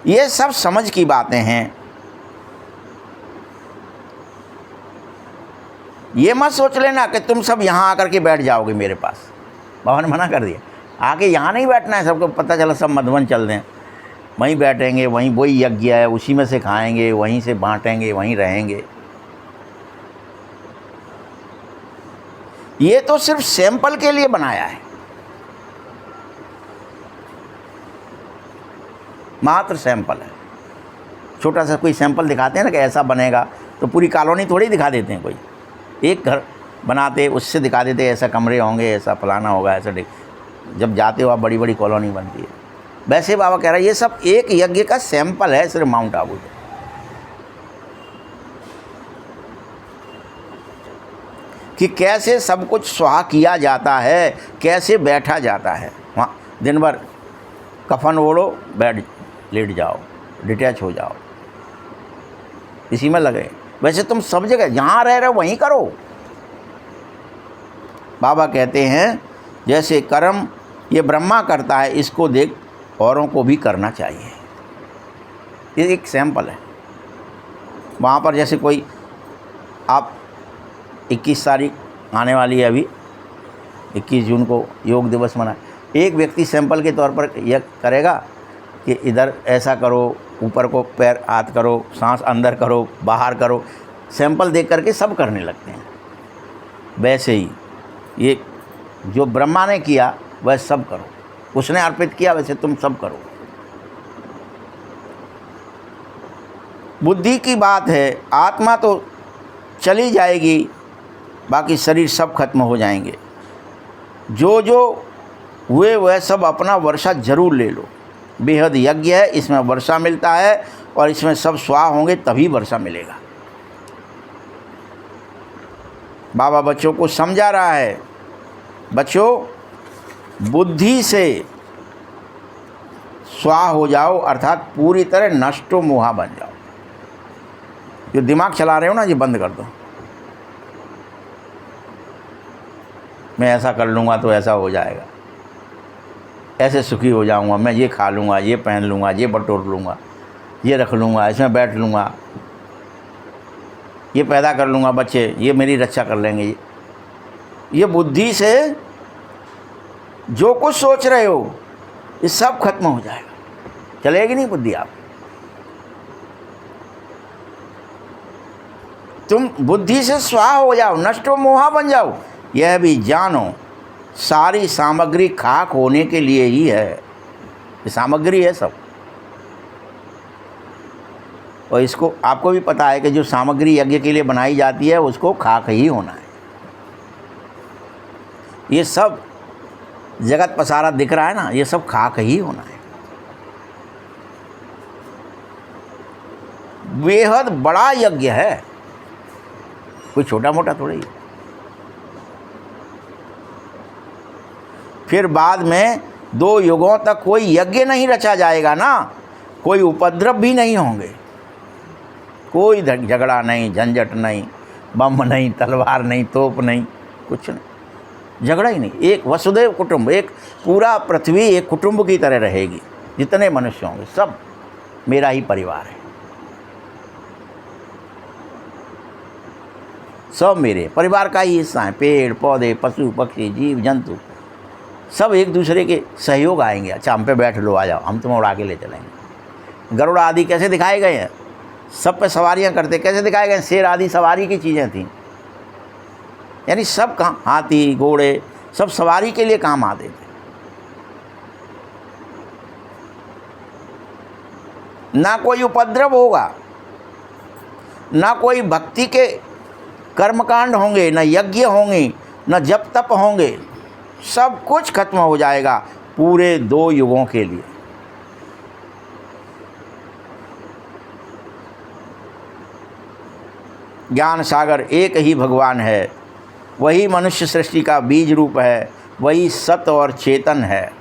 ये सब समझ की बातें हैं। ये मत सोच लेना कि तुम सब यहाँ आकर के बैठ जाओगे मेरे पास। बाबा ने मना कर दिया, आके यहाँ नहीं बैठना है। सबको पता चला सब मधुबन चल दें, वहीं बैठेंगे, वहीं वही यज्ञ है, उसी में से खाएंगे, वहीं से बांटेंगे, वहीं रहेंगे। ये तो सिर्फ सैंपल के लिए बनाया है, मात्र सैंपल है। छोटा सा कोई सैंपल दिखाते हैं ना कि ऐसा बनेगा, तो पूरी कॉलोनी थोड़ी दिखा देते हैं। कोई एक घर बनाते उससे दिखा देते ऐसा कमरे होंगे, ऐसा फलाना होगा, ऐसा जब जाते हो आप बड़ी बड़ी कॉलोनी बनती है। वैसे बाबा कह रहा है ये सब एक यज्ञ का सैंपल है, सिर्फ माउंट आबू का। कि कैसे सब कुछ स्वाहा किया जाता है, कैसे बैठा जाता है। वहाँ दिन भर कफन ओढ़ो, बैठ लेट जाओ, डिटैच हो जाओ, इसी में लगे। वैसे तुम सब जगह जहाँ रह रहे हो वहीं करो। बाबा कहते हैं जैसे कर्म ये ब्रह्मा करता है, इसको देख औरों को भी करना चाहिए। ये एक सैंपल है। वहाँ पर जैसे कोई आप 21 तारीख आने वाली है, अभी 21 जून को योग दिवस मना, एक व्यक्ति सैंपल के तौर पर यह करेगा कि इधर ऐसा करो, ऊपर को पैर हाथ करो, सांस अंदर करो, बाहर करो, सैंपल देख करके सब करने लगते हैं। वैसे ही ये जो ब्रह्मा ने किया वह सब करो, उसने अर्पित किया वैसे तुम सब करो। बुद्धि की बात है, आत्मा तो चली जाएगी, बाकी शरीर सब खत्म हो जाएंगे। जो जो हुए वह सब अपना वर्षा जरूर ले लो। बेहद यज्ञ है, इसमें वर्षा मिलता है और इसमें सब स्वाहा होंगे तभी वर्षा मिलेगा। बाबा बच्चों को समझा रहा है, बच्चों बुद्धि से स्वाहा हो जाओ, अर्थात पूरी तरह नष्टो मोहा बन जाओ। जो दिमाग चला रहे हो ना, ये बंद कर दो। मैं ऐसा कर लूँगा तो ऐसा हो जाएगा, ऐसे सुखी हो जाऊँगा, मैं ये खा लूँगा, ये पहन लूँगा, ये बटोर लूँगा, ये रख लूँगा, इसमें बैठ लूँगा, ये पैदा कर लूँगा बच्चे, ये मेरी रक्षा कर लेंगे। ये बुद्धि से जो कुछ सोच रहे हो ये सब खत्म हो जाएगा, चलेगी नहीं बुद्धि आप। तुम बुद्धि से स्वाहा हो जाओ, नष्टो मोहा बन जाओ। यह भी जानो सारी सामग्री खाक होने के लिए ही है। ये सामग्री है सब, और इसको आपको भी पता है कि जो सामग्री यज्ञ के लिए बनाई जाती है उसको खाक ही होना है। ये सब जगत पसारा दिख रहा है ना, ये सब खाक ही होना है। बेहद बड़ा यज्ञ है, कोई छोटा मोटा थोड़ा ही। फिर बाद में 2 युगों तक कोई यज्ञ नहीं रचा जाएगा ना, कोई उपद्रव भी नहीं होंगे, कोई झगड़ा नहीं, झंझट नहीं, बम नहीं, तलवार नहीं, तोप नहीं, कुछ नहीं, झगड़ा ही नहीं। एक वसुदेव कुटुंब, एक पूरा पृथ्वी एक कुटुंब की तरह रहेगी। जितने मनुष्य होंगे सब मेरा ही परिवार है, सब मेरे परिवार का ही हिस्सा है। पेड़ पौधे, पशु पक्षी, जीव जंतु सब एक दूसरे के सहयोग आएंगे। अच्छा हम पे बैठ लो, आ जाओ, हम तुम्हें उड़ा के ले चलेंगे। गरुड़ आदि कैसे दिखाए गए हैं, सब पे सवारियां करते कैसे दिखाए गए। शेर आदि सवारी की चीज़ें थीं, यानी सब काम, हाथी घोड़े सब सवारी के लिए काम आते थे। ना कोई उपद्रव होगा, ना कोई भक्ति के कर्मकांड होंगे, न यज्ञ होंगे, न जप तप होंगे, सब कुछ खत्म हो जाएगा पूरे 2 युगों के लिए। ज्ञान सागर एक ही भगवान है, वही मनुष्य सृष्टि का बीज रूप है, वही सत और चेतन है।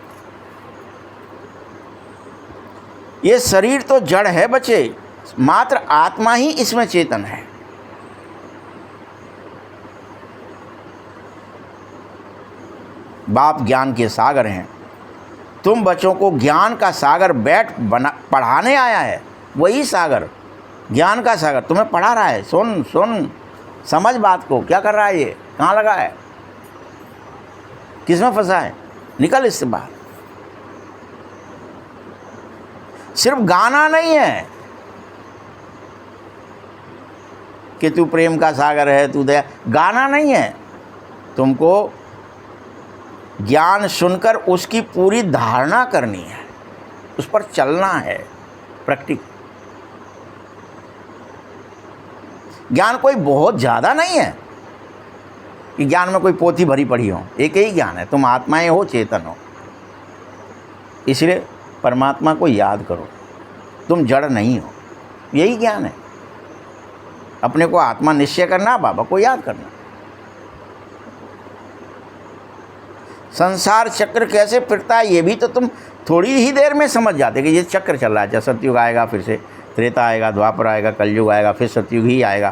ये शरीर तो जड़ है बच्चे, मात्र आत्मा ही इसमें चेतन है। बाप ज्ञान के सागर हैं, तुम बच्चों को ज्ञान का सागर पढ़ाने आया है। वही सागर, ज्ञान का सागर तुम्हें पढ़ा रहा है। सुन सुन, समझ बात को, क्या कर रहा है ये, कहाँ लगा है, किस में फंसा है, निकल इससे बाहर। सिर्फ गाना नहीं है कि तू प्रेम का सागर है, तू दया, गाना नहीं है। तुमको ज्ञान सुनकर उसकी पूरी धारणा करनी है, उस पर चलना है। प्रैक्टिकल ज्ञान कोई बहुत ज़्यादा नहीं है कि ज्ञान में कोई पोथी भरी पड़ी हो। एक ही ज्ञान है, तुम आत्माएं हो, चेतन हो। इसलिए परमात्मा को याद करो, तुम जड़ नहीं हो, यही ज्ञान है। अपने को आत्मा निश्चय करना, बाबा को याद करना। संसार चक्र कैसे फिरता है ये भी तो तुम थोड़ी ही देर में समझ जाते कि ये चक्र चल रहा है। जैसे सतयुग आएगा, फिर से त्रेता आएगा, द्वापर आएगा, कलयुग आएगा, फिर सतयुग ही आएगा,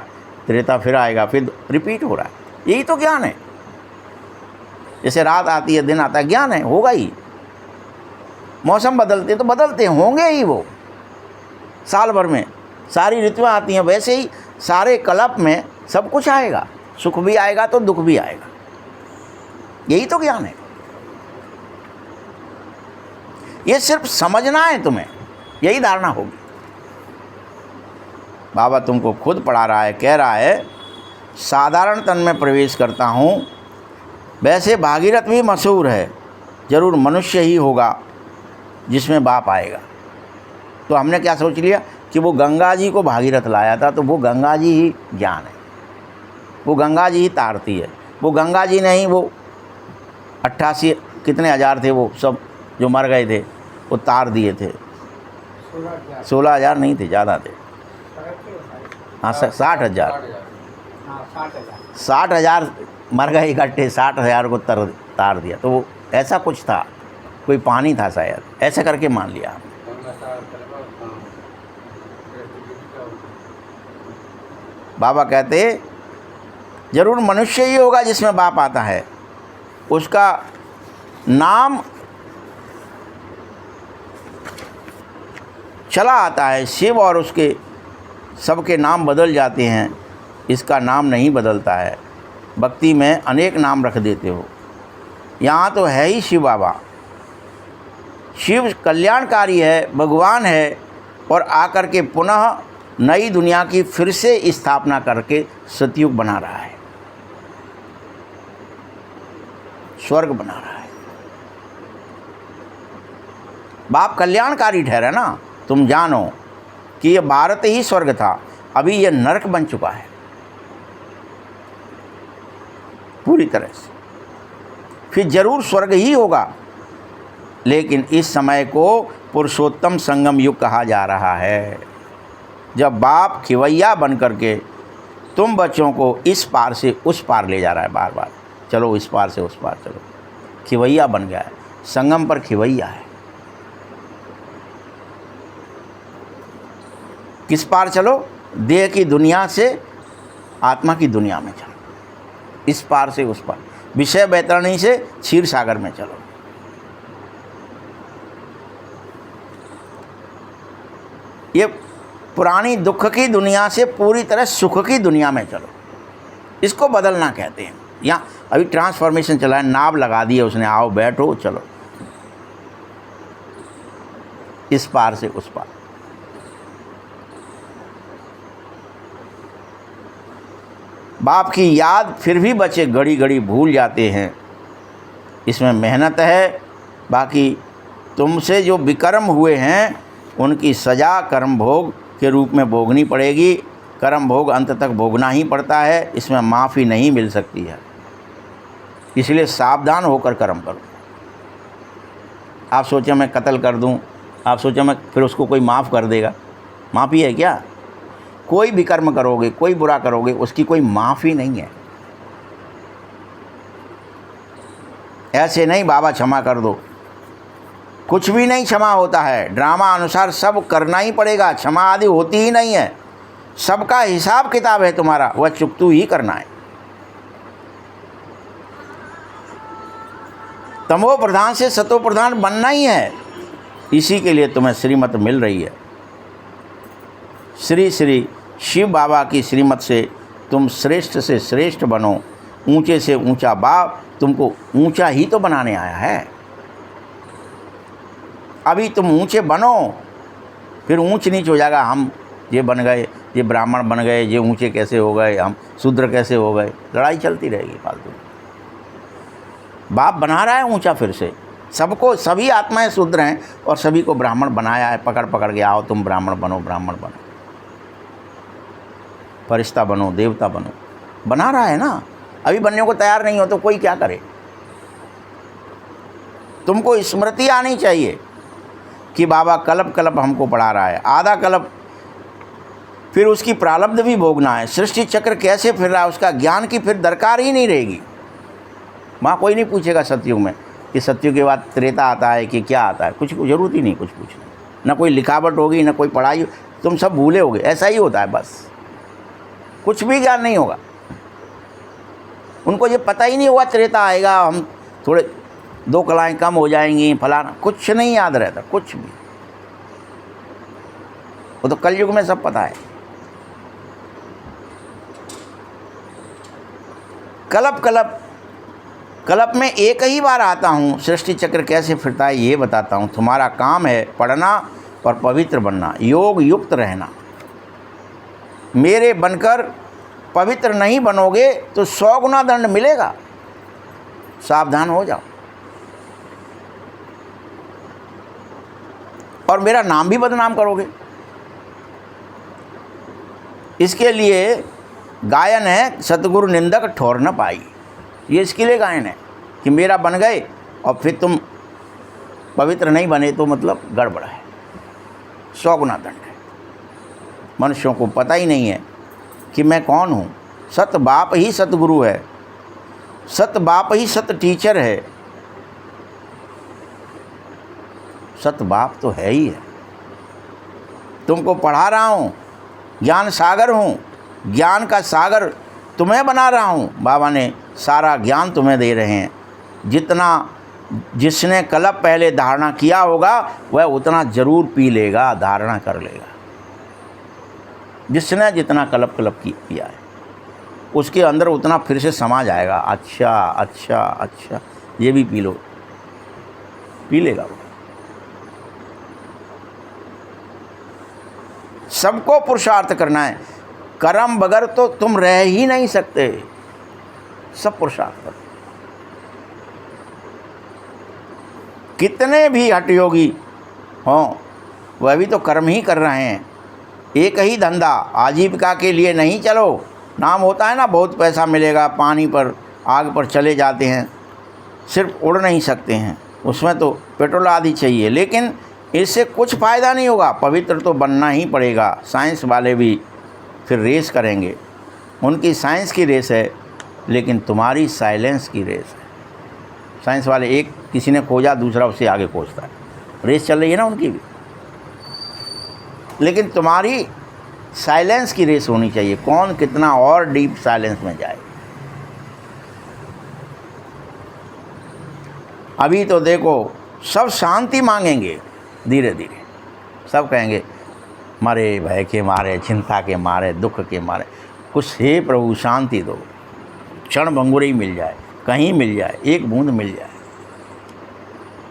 त्रेता फिर आएगा, फिर रिपीट हो रहा है। यही तो ज्ञान है। जैसे रात आती है, दिन आता है, ज्ञान है, होगा ही। मौसम बदलते तो बदलते होंगे ही, वो साल भर में सारी ऋतुएं आती हैं, वैसे ही सारे कल्प में सब कुछ आएगा। सुख भी आएगा तो दुख भी आएगा। यही तो ज्ञान है। ये सिर्फ समझना है तुम्हें, यही धारणा होगी। बाबा तुमको खुद पढ़ा रहा है, कह रहा है साधारण तन में प्रवेश करता हूँ। वैसे भागीरथ भी मशहूर है, जरूर मनुष्य ही होगा जिसमें बाप आएगा। तो हमने क्या सोच लिया कि वो गंगा जी को भागीरथ लाया था, तो वो गंगा जी ही ज्ञान है, वो गंगा जी ही तारती है। वो गंगा जी नहीं, वो 88 कितने हज़ार थे वो सब जो मर गए थे, वो तार दिए थे। 16,000 नहीं थे, ज़्यादा थे। हाँ 60,000, 60,000 मर गए इकट्ठे, 60,000 को तार दिया। तो वो ऐसा कुछ था, कोई पानी था शायद, ऐसा करके मान लिया। बाबा कहते जरूर मनुष्य ही होगा जिसमें बाप आता है। उसका नाम चला आता है शिव, और उसके सबके नाम बदल जाते हैं, इसका नाम नहीं बदलता है। भक्ति में अनेक नाम रख देते हो। यहाँ तो है ही शिव बाबा। शिव कल्याणकारी है, भगवान है, और आकर के पुनः नई दुनिया की फिर से स्थापना करके सतयुग बना रहा है, स्वर्ग बना रहा है। बाप कल्याणकारी ठहरा ना। तुम जानो कि ये भारत ही स्वर्ग था, अभी ये नरक बन चुका है पूरी तरह से। फिर जरूर स्वर्ग ही होगा, लेकिन इस समय को पुरुषोत्तम संगम युग कहा जा रहा है, जब बाप खिवैया बन करके तुम बच्चों को इस पार से उस पार ले जा रहा है। बार बार चलो, इस पार से उस पार चलो। खिवैया बन गया है, संगम पर खिवैया है। किस पार चलो? देह की दुनिया से आत्मा की दुनिया में चलो, इस पार से उस पार। विषय बैतरणी से क्षीर सागर में चलो। ये पुरानी दुख की दुनिया से पूरी तरह सुख की दुनिया में चलो, इसको बदलना कहते हैं। यहाँ अभी ट्रांसफॉर्मेशन चला है, नाव लगा दी है उसने, आओ बैठो चलो इस पार से उस पार। बाप की याद फिर भी बच्चे घड़ी घड़ी भूल जाते हैं। इसमें मेहनत है, बाकी तुमसे जो विकर्म हुए हैं उनकी सज़ा कर्म भोग के रूप में भोगनी पड़ेगी। कर्म भोग अंत तक भोगना ही पड़ता है, इसमें माफ़ी नहीं मिल सकती है। इसलिए सावधान होकर कर्म करो। आप सोचें मैं कत्ल कर दूं, आप सोचें मैं फिर उसको कोई माफ़ कर देगा, माफ़ी है क्या? कोई भी कर्म करोगे, कोई बुरा करोगे, उसकी कोई माफ़ी नहीं है। ऐसे नहीं बाबा क्षमा कर दो, कुछ भी नहीं क्षमा होता है। ड्रामा अनुसार सब करना ही पड़ेगा, क्षमा आदि होती ही नहीं है। सबका हिसाब किताब है तुम्हारा, वह चुकतू ही करना है। तमो प्रधान से सतो प्रधान बनना ही है। इसी के लिए तुम्हें श्रीमत मिल रही है। श्री श्री शिव बाबा की श्रीमत से तुम श्रेष्ठ से श्रेष्ठ बनो, ऊंचे से ऊंचा। बाप तुमको ऊंचा ही तो बनाने आया है। अभी तुम ऊंचे बनो, फिर ऊंच नीच हो जाएगा। हम ये बन गए, ये ब्राह्मण बन गए, ये ऊंचे कैसे हो गए, हम शूद्र कैसे हो गए, लड़ाई चलती रहेगी फालतू। बाप बना रहा है ऊंचा फिर से सबको, सभी आत्माएं शूद्र हैं और सभी को ब्राह्मण बनाया है, पकड़ पकड़ के आओ तुम ब्राह्मण बनो, ब्राह्मण बनो, फरिश्ता बनो, देवता बनो, बना रहा है ना। अभी बनने को तैयार नहीं हो तो कोई क्या करे। तुमको स्मृति आनी चाहिए कि बाबा कल्प कल्प हमको पढ़ा रहा है, आधा कल्प फिर उसकी प्रारब्ध भी भोगना है। सृष्टि चक्र कैसे फिर रहा है उसका ज्ञान की फिर दरकार ही नहीं रहेगी। वहाँ कोई नहीं पूछेगा सतयुग में कि सतयुग के बाद त्रेता आता है कि क्या आता है, कुछ जरूरत ही नहीं कुछ पूछना। ना कोई लिखावट होगी, ना कोई पढ़ाई, तुम सब भूले होगे। ऐसा ही होता है बस, कुछ भी ज्ञान नहीं होगा। उनको ये पता ही नहीं हुआ त्रेता आएगा, हम थोड़े 2 कलाएँ कम हो जाएंगी, फलाना, कुछ नहीं याद रहता, कुछ भी। वो तो कलयुग में सब पता है। कल्प कल्प कल्प में एक ही बार आता हूँ, सृष्टि चक्र कैसे फिरता है ये बताता हूँ। तुम्हारा काम है पढ़ना और पवित्र बनना, योग युक्त रहना। मेरे बनकर पवित्र नहीं बनोगे तो 100 गुना दंड मिलेगा, सावधान हो जाओ। और मेरा नाम भी बदनाम करोगे। इसके लिए गायन है, सतगुरु निंदक ठोर न पाई। ये इसके लिए गायन है कि मेरा बन गए और फिर तुम पवित्र नहीं बने तो मतलब गड़बड़ है, 100 गुना दंड है। मनुष्यों को पता ही नहीं है कि मैं कौन हूँ। सत बाप ही सतगुरु है, सत बाप ही सत टीचर है। सत बाप तो है ही है। तुमको पढ़ा रहा हूँ, ज्ञान सागर हूँ, ज्ञान का सागर तुम्हें बना रहा हूँ। बाबा ने सारा ज्ञान तुम्हें दे रहे हैं। जितना जिसने कल्प पहले धारणा किया होगा वह उतना ज़रूर पी लेगा, धारणा कर लेगा। जिसने जितना कल्प किया है उसके अंदर उतना फिर से समा जाएगा। अच्छा अच्छा अच्छा, ये भी पी लो, पी लेगा वो। सबको पुरुषार्थ करना है, कर्म बगैर तो तुम रह ही नहीं सकते। सब पुरुषार्थ करो। कितने भी हठयोगी हों वह भी तो कर्म ही कर रहे हैं। एक ही धंधा, आजीविका के लिए नहीं चलो। नाम होता है ना बहुत पैसा मिलेगा, पानी पर आग पर चले जाते हैं, सिर्फ उड़ नहीं सकते हैं, उसमें तो पेट्रोल आदि चाहिए, लेकिन इससे कुछ फ़ायदा नहीं होगा। पवित्र तो बनना ही पड़ेगा। साइंस वाले भी फिर रेस करेंगे, उनकी साइंस की रेस है, लेकिन तुम्हारी साइलेंस की रेस है। साइंस वाले एक किसी ने खोजा, दूसरा उससे आगे खोजता है, रेस चल रही है ना उनकी भी। लेकिन तुम्हारी साइलेंस की रेस होनी चाहिए, कौन कितना और डीप साइलेंस में जाए। अभी तो देखो सब शांति मांगेंगे, धीरे धीरे सब कहेंगे मारे भय के मारे, चिंता के मारे, दुख के मारे, कुछ हे प्रभु शांति दो, क्षण भंगुर मिल जाए, कहीं मिल जाए, एक बूंद मिल जाए।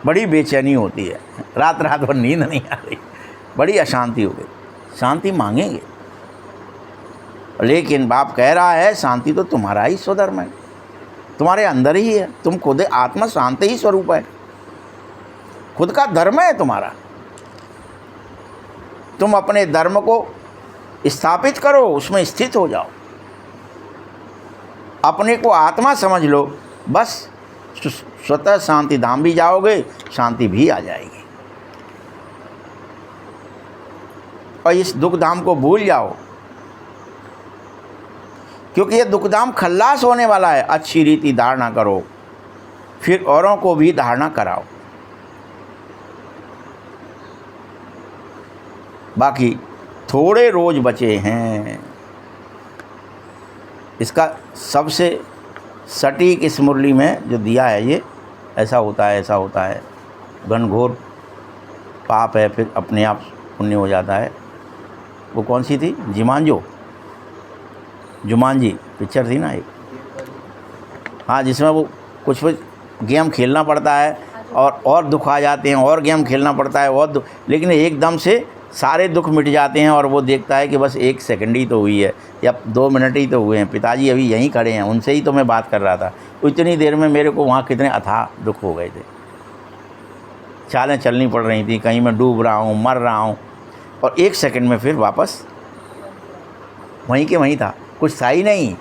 बड़ी बेचैनी होती है, रात रात भर नींद नहीं आ रही, बड़ी अशांति हो गई। शांति मांगेंगे, लेकिन बाप कह रहा है शांति तो तुम्हारा ही स्वधर्म है, तुम्हारे अंदर ही है। तुम खुद आत्मा शांति ही स्वरूप है, खुद का धर्म है तुम्हारा। तुम अपने धर्म को स्थापित करो, उसमें स्थित हो जाओ, अपने को आत्मा समझ लो, बस स्वतः शांति धाम भी जाओगे, शांति भी आ जाएगी। और इस दुख धाम को भूल जाओ, क्योंकि ये दुख धाम खल्लास होने वाला है। अच्छी रीति धारणा करो, फिर औरों को भी धारणा कराओ। बाकी थोड़े रोज बचे हैं। इसका सबसे सटीक इस मुरली में जो दिया है, ये ऐसा होता है, ऐसा होता है, घनघोर पाप है, फिर अपने आप पुण्य हो जाता है। वो कौन सी थी, जुमानजी पिक्चर थी ना एक, हाँ, जिसमें वो कुछ गेम खेलना पड़ता है और दुख आ जाते हैं, और गेम खेलना पड़ता है, और लेकिन एकदम से सारे दुख मिट जाते हैं और वो देखता है कि बस 1 सेकंड ही तो हुई है या 2 मिनट ही तो हुए हैं, पिताजी अभी यहीं खड़े हैं, उनसे ही तो मैं बात कर रहा था। उतनी देर में मेरे को वहाँ कितने अथाह दुख हो गए थे, चालें चलनी पड़ रही थी, कहीं मैं डूब रहा हूँ, मर रहा हूँ, और 1 सेकंड में फिर वापस वहीं के वहीं था, कुछ था ही नहीं।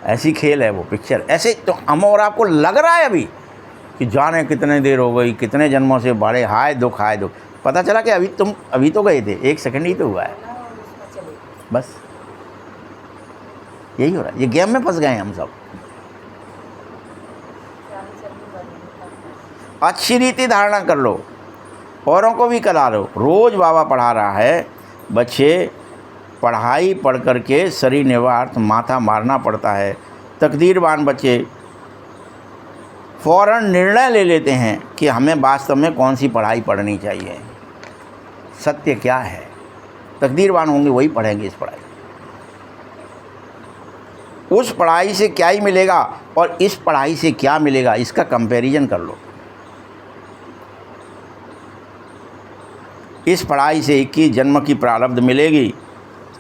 ऐसी खेल है वो पिक्चर। ऐसे तो हम और आपको लग रहा है अभी कि जाने कितने देर हो गई, कितने जन्मों से बड़े, हाय दुख हाय दुख। पता चला कि अभी तो गए थे, 1 सेकंड ही तो हुआ है, बस यही हो रहा है। ये गेम में फंस गए हैं हम सब। अच्छी रीति धारणा कर लो, औरों को भी करा लो। रोज़ बाबा पढ़ा रहा है, बच्चे पढ़ाई पढ़ कर के शरीर निवार्थ माथा मारना पड़ता है। तकदीरवान बच्चे फ़ौरन निर्णय ले लेते हैं कि हमें वास्तव में कौन सी पढ़ाई पढ़नी चाहिए, सत्य क्या है। तकदीरवान होंगे वही पढ़ेंगे इस पढ़ाई। उस पढ़ाई से क्या ही मिलेगा और इस पढ़ाई से क्या मिलेगा, इसका कंपैरिजन कर लो। इस पढ़ाई से 21 जन्म की प्रारब्ध मिलेगी।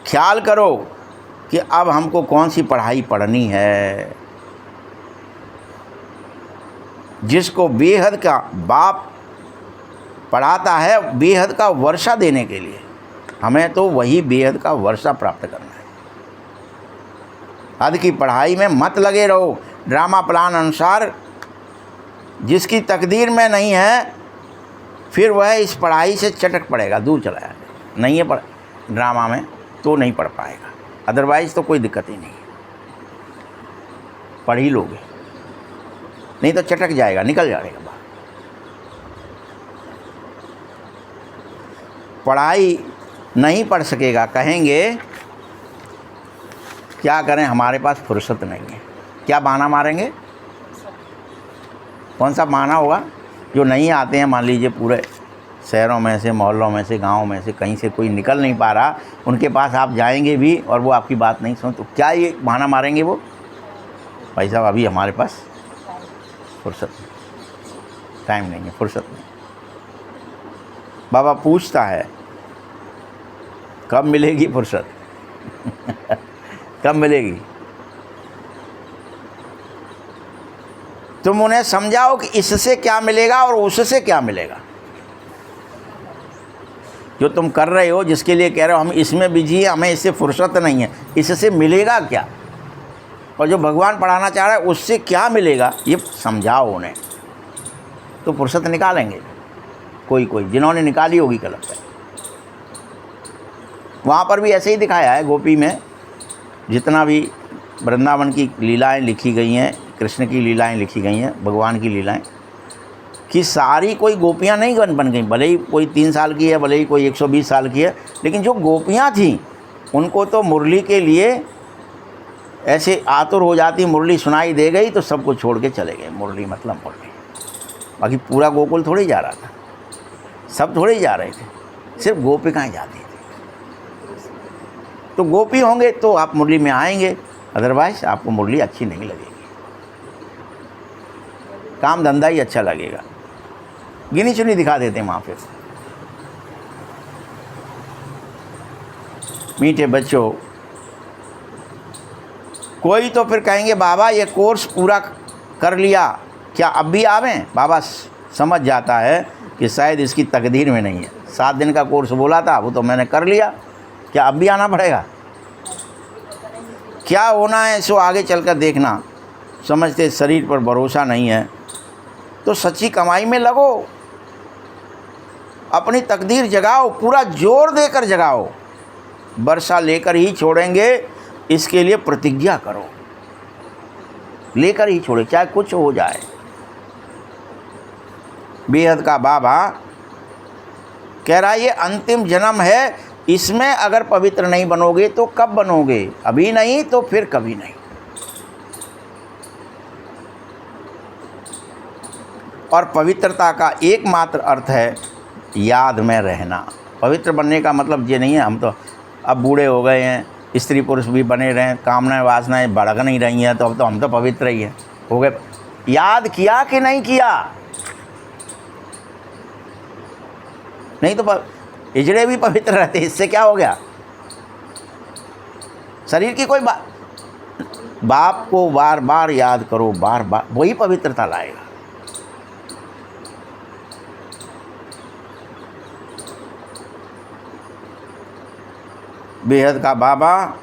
ख्याल करो कि अब हमको कौन सी पढ़ाई पढ़नी है। जिसको बेहद का बाप पढ़ाता है बेहद का वर्षा देने के लिए, हमें तो वही बेहद का वर्षा प्राप्त करना है। हद की पढ़ाई में मत लगे रहो। ड्रामा प्लान अनुसार जिसकी तकदीर में नहीं है, फिर वह इस पढ़ाई से चटक पड़ेगा, दूर चला जाएगा। नहीं है पढ़ ड्रामा में तो नहीं पढ़ पाएगा, अदरवाइज़ तो कोई दिक्कत ही नहीं। पढ़ ही लोगे, नहीं तो चटक जाएगा, निकल जाएगा बाहर। पढ़ाई नहीं पढ़ सकेगा, कहेंगे क्या करें, हमारे पास फुर्सत नहीं है। क्या बहाना मारेंगे? कौन सा बहाना होगा? जो नहीं आते हैं, मान लीजिए पूरे शहरों में से, मोहल्लों में से, गाँव में से, कहीं से कोई निकल नहीं पा रहा, उनके पास आप जाएंगे भी और वो आपकी बात नहीं सुन, तो क्या ये बहाना मारेंगे वो, भाई साहब अभी हमारे पास फुर्सत नहीं, टाइम नहीं है, फुर्सत नहीं। बाबा पूछता है कब मिलेगी फुर्सत? कब मिलेगी? तुम उन्हें समझाओ कि इससे क्या मिलेगा और उससे क्या मिलेगा। जो तुम कर रहे हो, जिसके लिए कह रहे हो हम इसमें बिजी हैं, हमें इससे फुर्सत नहीं है, इससे मिलेगा क्या, और जो भगवान पढ़ाना चाह रहा है उससे क्या मिलेगा, ये समझाओ उन्हें, तो फुर्सत निकालेंगे। कोई जिन्होंने निकाली होगी गलत है। वहाँ पर भी ऐसे ही दिखाया है। गोपी में जितना भी वृंदावन की लीलाएं लिखी गई हैं, कृष्ण की लीलाएं लिखी गई हैं, भगवान की लीलाएं, कि सारी कोई गोपियाँ नहीं बन गई। भले ही कोई 3 साल की है, भले ही कोई 120 साल की है, लेकिन जो गोपियाँ थीं उनको तो मुरली के लिए ऐसे आतुर हो जाती, मुरली सुनाई दे गई तो सब कुछ छोड़ के चले गए। मुरली मतलब मुरली, बाकी पूरा गोकुल थोड़ी जा रहा था, सब थोड़े ही जा रहे थे, सिर्फ गोपिकाएँ जाती थी। तो गोपी होंगे तो आप मुरली में आएंगे, अदरवाइज आपको मुरली अच्छी नहीं लगेगी, काम धंधा ही अच्छा लगेगा। गिनी चुनी दिखा देते हैं वहाँ पे। मीठे बच्चों, कोई तो फिर कहेंगे बाबा ये कोर्स पूरा कर लिया, क्या अब भी आवें? बाबा समझ जाता है कि शायद इसकी तकदीर में नहीं है। 7 दिन का कोर्स बोला था, वो तो मैंने कर लिया, क्या अब भी आना पड़ेगा? क्या होना है सो आगे चलकर देखना। समझते शरीर पर भरोसा नहीं है तो सच्ची कमाई में लगो, अपनी तकदीर जगाओ, पूरा जोर देकर जगाओ। वर्षा लेकर ही छोड़ेंगे, इसके लिए प्रतिज्ञा करो, लेकर ही छोड़े, चाहे कुछ हो जाए। बेहद का बाबा कह रहा है ये अंतिम जन्म है, इसमें अगर पवित्र नहीं बनोगे तो कब बनोगे? अभी नहीं तो फिर कभी नहीं। और पवित्रता का एकमात्र अर्थ है याद में रहना। पवित्र बनने का मतलब ये नहीं है हम तो अब बूढ़े हो गए हैं, स्त्री पुरुष भी बने रहें, कामनाएं वासनाएं भड़क नहीं रही हैं, तो अब तो हम तो पवित्र ही हैं, हो गए। याद किया कि नहीं किया? नहीं तो हिजड़े भी पवित्र रहते, इससे क्या हो गया? शरीर की कोई बाप को बार बार याद करो, बार बार, वही पवित्रता लाएगा। बेहद का बाबा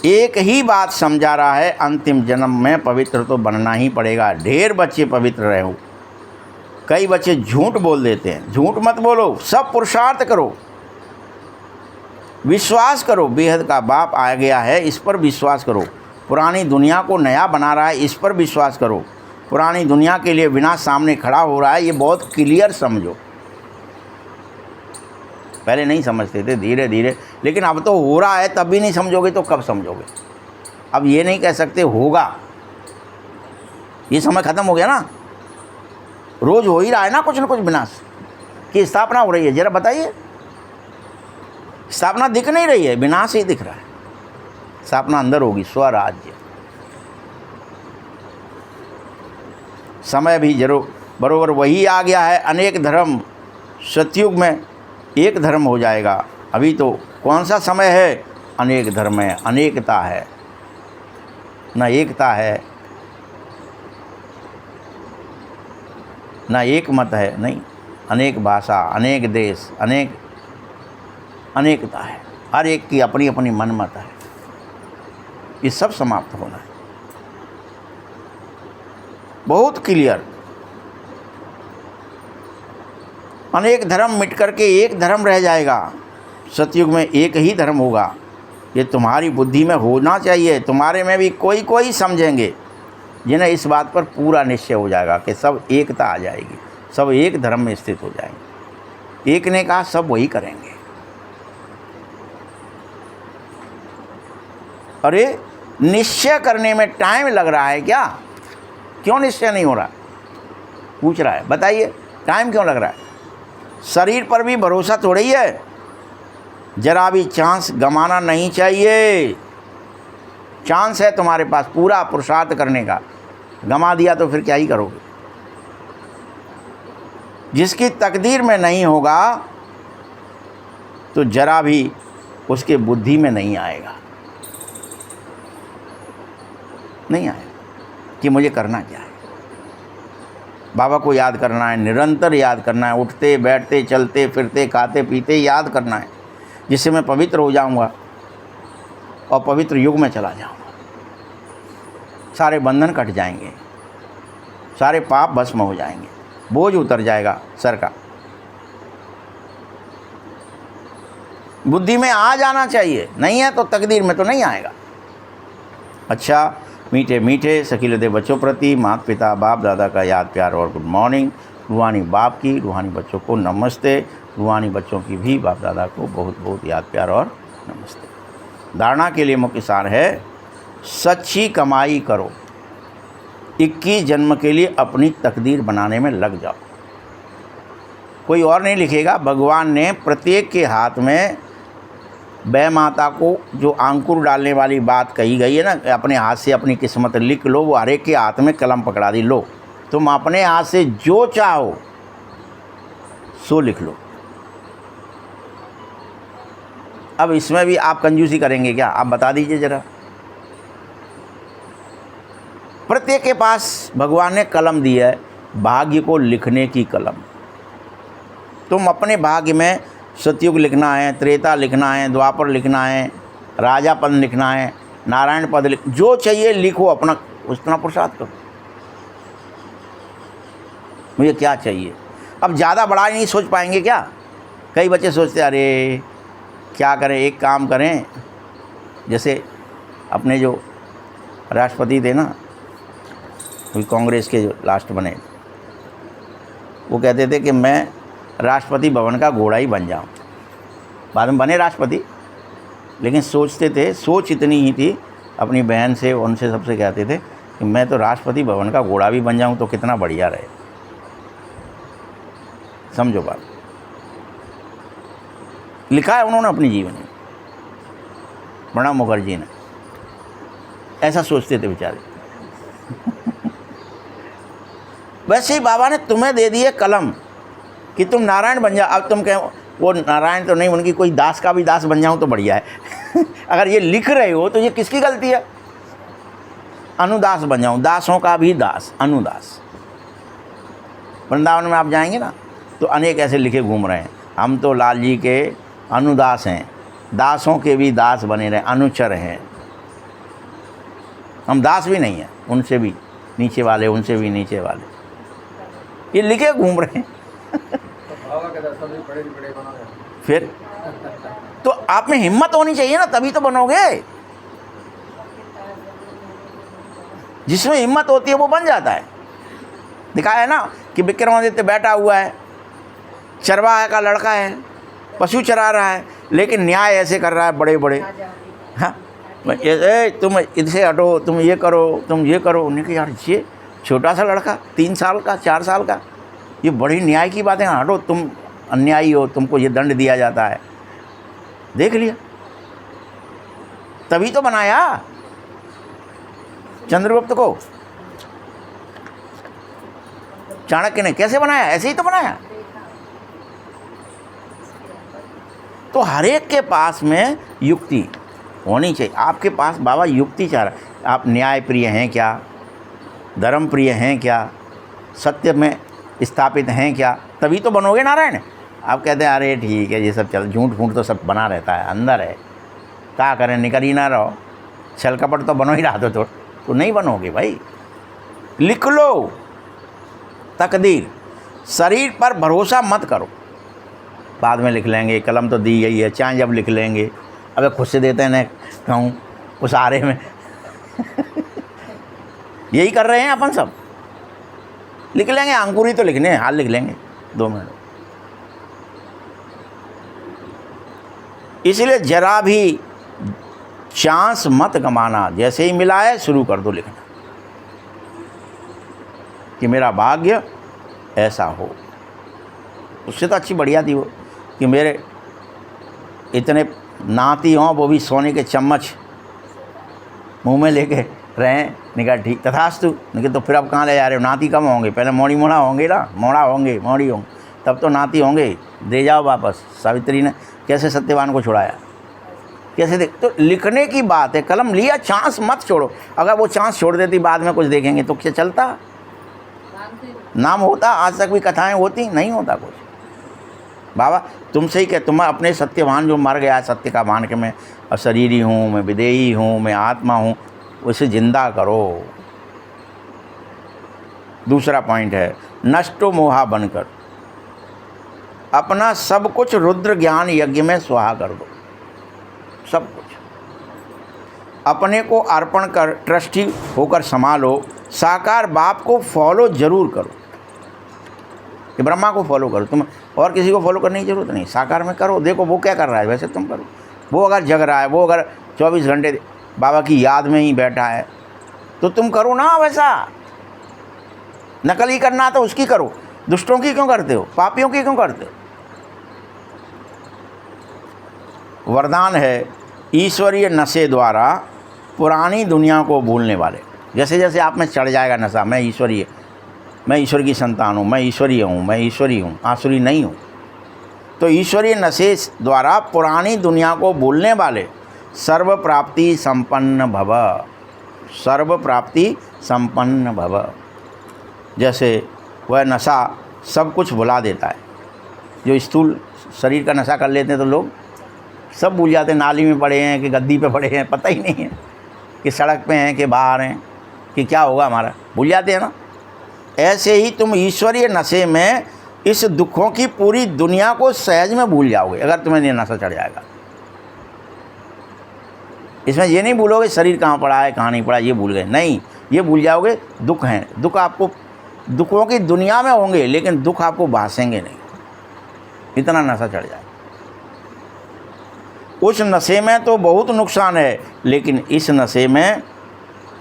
एक ही बात समझा रहा है, अंतिम जन्म में पवित्र तो बनना ही पड़ेगा। ढेर बच्चे पवित्र रहे हो, कई बच्चे झूठ बोल देते हैं। झूठ मत बोलो, सब पुरुषार्थ करो, विश्वास करो। बेहद का बाप आ गया है, इस पर विश्वास करो। पुरानी दुनिया को नया बना रहा है, इस पर विश्वास करो। पुरानी दुनिया के लिए विनाश सामने खड़ा हो रहा है, ये बहुत क्लियर समझो। पहले नहीं समझते थे, धीरे धीरे, लेकिन अब तो हो रहा है, तब भी नहीं समझोगे तो कब समझोगे? अब ये नहीं कह सकते होगा, ये समय ख़त्म हो गया ना। रोज़ हो ही रहा है ना कुछ न कुछ विनाश की स्थापना हो रही है। जरा बताइए, स्थापना दिख नहीं रही है, विनाश ही दिख रहा है। स्थापना अंदर होगी, स्वराज्य। समय भी जरूर बरोबर वही आ गया है। अनेक धर्म, सतयुग में एक धर्म हो जाएगा। अभी तो कौन सा समय है? अनेक धर्म है, अनेकता है, न एकता है, न एक मत है, नहीं, अनेक भाषा, अनेक देश, अनेकता है। हर एक की अपनी अपनी मनमत है। ये सब समाप्त होना है, बहुत क्लियर। अनेक धर्म मिट करके एक धर्म रह जाएगा। सतयुग में एक ही धर्म होगा। ये तुम्हारी बुद्धि में होना चाहिए। तुम्हारे में भी कोई कोई समझेंगे जिन्हें इस बात पर पूरा निश्चय हो जाएगा कि सब एकता आ जाएगी, सब एक धर्म में स्थित हो जाएंगे। एक ने कहा, सब वही करेंगे। अरे निश्चय करने में टाइम लग रहा है क्या? क्यों निश्चय नहीं हो रहा? पूछ रहा है, बताइए टाइम क्यों लग रहा है? शरीर पर भी भरोसा थोड़ी है। जरा भी चांस गंवाना नहीं चाहिए। चांस है तुम्हारे पास पूरा पुरुषार्थ करने का, गंवा दिया तो फिर क्या ही करोगे? जिसकी तकदीर में नहीं होगा तो जरा भी उसके बुद्धि में नहीं आएगा, नहीं आएगा कि मुझे करना क्या है। बाबा को याद करना है, निरंतर याद करना है, उठते बैठते चलते फिरते खाते पीते याद करना है, जिससे मैं पवित्र हो जाऊंगा और पवित्र युग में चला जाऊंगा। सारे बंधन कट जाएंगे, सारे पाप भस्म हो जाएंगे, बोझ उतर जाएगा सर का। बुद्धि में आ जाना चाहिए, नहीं है तो तकदीर में तो नहीं आएगा। अच्छा, मीठे मीठे सकीलते बच्चों प्रति माता पिता बाप दादा का याद प्यार और गुड मॉर्निंग। रूहानी बाप की, रूहानी बच्चों को नमस्ते। रूहानी बच्चों की भी बाप दादा को बहुत बहुत याद प्यार और नमस्ते। धारणा के लिए मुख्य सार है, सच्ची कमाई करो, 21 जन्म के लिए अपनी तकदीर बनाने में लग जाओ। कोई और नहीं लिखेगा। भगवान ने प्रत्येक के हाथ में वह माता को जो अंकुर डालने वाली बात कही गई है ना, अपने हाथ से अपनी किस्मत लिख लो, वो हर एक के हाथ में कलम पकड़ा दी। लो, तुम अपने हाथ से जो चाहो सो लिख लो। अब इसमें भी आप कंजूसी करेंगे क्या? आप बता दीजिए जरा। प्रत्येक के पास भगवान ने कलम दी है, भाग्य को लिखने की कलम। तुम अपने भाग्य में सतयुग लिखना है, त्रेता लिखना है, द्वापर लिखना है, राजा पद लिखना है, नारायण पद जो चाहिए लिखो, अपना उतना पुरुषार्थ करो। मुझे क्या चाहिए? अब ज़्यादा बड़ा नहीं सोच पाएंगे क्या? कई बच्चे सोचते अरे क्या करें, एक काम करें। जैसे अपने जो राष्ट्रपति थे ना, कांग्रेस के जो लास्ट बने, वो कहते थे कि मैं राष्ट्रपति भवन का घोड़ा ही बन जाऊं। बाद में बने राष्ट्रपति, लेकिन सोचते थे, सोच इतनी ही थी, अपनी बहन से उनसे सबसे कहते थे कि मैं तो राष्ट्रपति भवन का घोड़ा भी बन जाऊं तो कितना बढ़िया रहे। समझो बात, लिखा है उन्होंने अपनी जीवन में, प्रणब मुखर्जी ने। ऐसा सोचते थे बेचारे। वैसे ही बाबा ने तुम्हें दे दिए कलम कि तुम नारायण बन जाओ। अब तुम कहो वो नारायण तो नहीं, उनकी कोई दास का भी दास बन जाऊँ तो बढ़िया है अगर ये लिख रहे हो तो ये किसकी गलती है? अनुदास बन जाऊँ, दासों का भी दास, अनुदास। वृंदावन में आप जाएंगे ना तो अनेक ऐसे लिखे घूम रहे हैं, हम तो लाल जी के अनुदास हैं, दासों के भी दास बने रहे, अनुचर हैं। हम दास भी नहीं हैं, उनसे भी नीचे वाले, उनसे भी नीचे वाले, ये लिखे घूम रहे हैं फिर तो आप में हिम्मत होनी चाहिए ना, तभी तो बनोगे। जिसमें हिम्मत होती है वो बन जाता है। दिखाया है ना कि विक्रमादित्य बैठा हुआ है, चरवाहा का लड़का है, पशु चरा रहा है, लेकिन न्याय ऐसे कर रहा है बड़े बड़े। हाँ, तुम इनसे हटो, तुम ये करो, तुम ये करो। उन्हें कहा यार ये छोटा सा लड़का 3 साल का 4 साल का, ये बड़ी न्याय की बातें, हटो, तुम अन्यायी हो, तुमको ये दंड दिया जाता है। देख लिया, तभी तो बनाया चंद्रगुप्त को। चाणक्य ने कैसे बनाया? ऐसे ही तो बनाया। तो हर एक के पास में युक्ति होनी चाहिए। आपके पास बाबा युक्ति चाह रहा है, आप न्याय प्रिय हैं क्या, धर्म प्रिय हैं क्या, सत्य में स्थापित हैं क्या, तभी तो बनोगे नारायण। आप कहते हैं अरे ठीक है ये सब चल, झूठ फूट तो सब बना रहता है, अंदर है, क्या करें, निकल ही ना रहो, छल कपट तो बनो ही रहा तो नहीं बनोगे भाई। लिख लो तकदीर, शरीर पर भरोसा मत करो, बाद में लिख लेंगे, कलम तो दी गई है, चाहे जब लिख लेंगे। अबे खुद से देते हैं ना कहूँ उस आरे में यही कर रहे हैं अपन सब, लिख लेंगे, अंकुरी तो लिखने हाल लिख लेंगे 2 मिनट। इसलिए जरा भी चांस मत गमाना, जैसे ही मिला है शुरू कर दो लिखना कि मेरा भाग्य ऐसा हो। उससे तो अच्छी बढ़िया थी वो कि मेरे इतने नाती हों, वो भी सोने के चम्मच मुंह में लेके रहें। निकला ठीक तथास्तु, लेकिन तो फिर अब कहाँ ले जा रहे हो, नाती कम होंगे, पहले मोड़ी मोड़ा होंगे ना, मोड़ी होंगे, तब तो नाती होंगे, दे जाओ वापस। सावित्री ने कैसे सत्यवान को छुड़ाया, कैसे देख। तो लिखने की बात है, कलम लिया, चांस मत छोड़ो। अगर वो चांस छोड़ देती बाद में कुछ देखेंगे तो क्या चलता, नाम होता, आज तक भी कथाएं होती, नहीं होता कुछ। बाबा तुमसे ही क्या, तुम अपने सत्यवान जो मर गया सत्य का मान के मैं अशरीरी हूँ, मैं विदेही हूँ, मैं आत्मा हूँ, उसे जिंदा करो। दूसरा पॉइंट है नष्टो मोहा बनकर अपना सब कुछ रुद्र ज्ञान यज्ञ में स्वाहा कर दो। सब कुछ अपने को अर्पण कर ट्रस्टी होकर संभालो। साकार बाप को फॉलो जरूर करो, कि ब्रह्मा को फॉलो करो, तुम और किसी को फॉलो करने की जरूरत नहीं, साकार में करो। देखो वो क्या कर रहा है, वैसे तुम करो। वो अगर जग रहा है, वो अगर 24 घंटे बाबा की याद में ही बैठा है, तो तुम करो ना वैसा। नकल ही करना तो उसकी करो, दुष्टों की क्यों करते हो, पापियों की क्यों करते हो। वरदान है ईश्वरीय नशे द्वारा पुरानी दुनिया को भूलने वाले। जैसे जैसे आप में चढ़ जाएगा नशा, मैं ईश्वरीय, मैं ईश्वर की संतान हूँ, मैं ईश्वरीय हूँ, मैं ईश्वरी हूँ, आसुरी नहीं हूँ, तो ईश्वरीय नशे द्वारा पुरानी दुनिया को भूलने वाले सर्व प्राप्ति संपन्न भव, सर्व प्राप्ति संपन्न भव। जैसे वह नशा सब कुछ भुला देता है। जो स्थूल शरीर का नशा कर लेते हैं तो लोग सब भूल जाते हैं, नाली में पड़े हैं कि गद्दी पे पड़े हैं, पता ही नहीं है कि सड़क पे हैं कि बाहर हैं, कि क्या होगा हमारा, भूल जाते हैं ना। ऐसे ही तुम ईश्वरीय नशे में इस दुखों की पूरी दुनिया को सहज में भूल जाओगे अगर तुम्हें ये नशा चढ़ जाएगा। इसमें ये नहीं भूलोगे शरीर कहाँ पड़ा है कहाँ नहीं पड़ा, ये भूल गए, नहीं, ये भूल जाओगे दुख हैं। दुख आपको दुखों की दुनिया में होंगे, लेकिन दुख आपको भासेंगे नहीं, इतना नशा चढ़ जाए। उस नशे में तो बहुत नुकसान है, लेकिन इस नशे में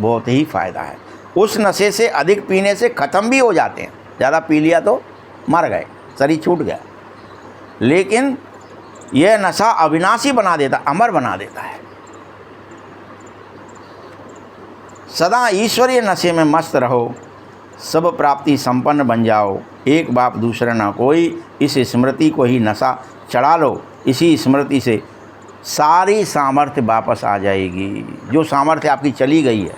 बहुत ही फ़ायदा है। उस नशे से अधिक पीने से ख़त्म भी हो जाते हैं, ज़्यादा पी लिया तो मर गए, शरीर छूट गया। लेकिन यह नशा अविनाशी बना देता, अमर बना देता है। सदा ईश्वरीय नशे में मस्त रहो, सब प्राप्ति संपन्न बन जाओ, एक बाप दूसरा ना कोई, इस स्मृति को ही नशा चढ़ा लो। इसी स्मृति से सारी सामर्थ्य वापस आ जाएगी। जो सामर्थ्य आपकी चली गई है,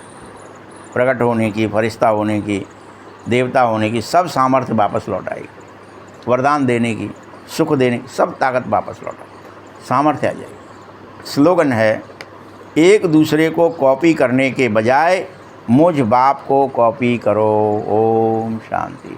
प्रकट होने की, फरिश्ता होने की, देवता होने की, सब सामर्थ्य वापस लौट आएगी। वरदान देने की, सुख देने की, सब ताकत वापस लौट आएगी, सामर्थ्य आ जाएगी। स्लोगन है, एक दूसरे को कॉपी करने के बजाय मुझ बाप को कॉपी करो। ओम शांति।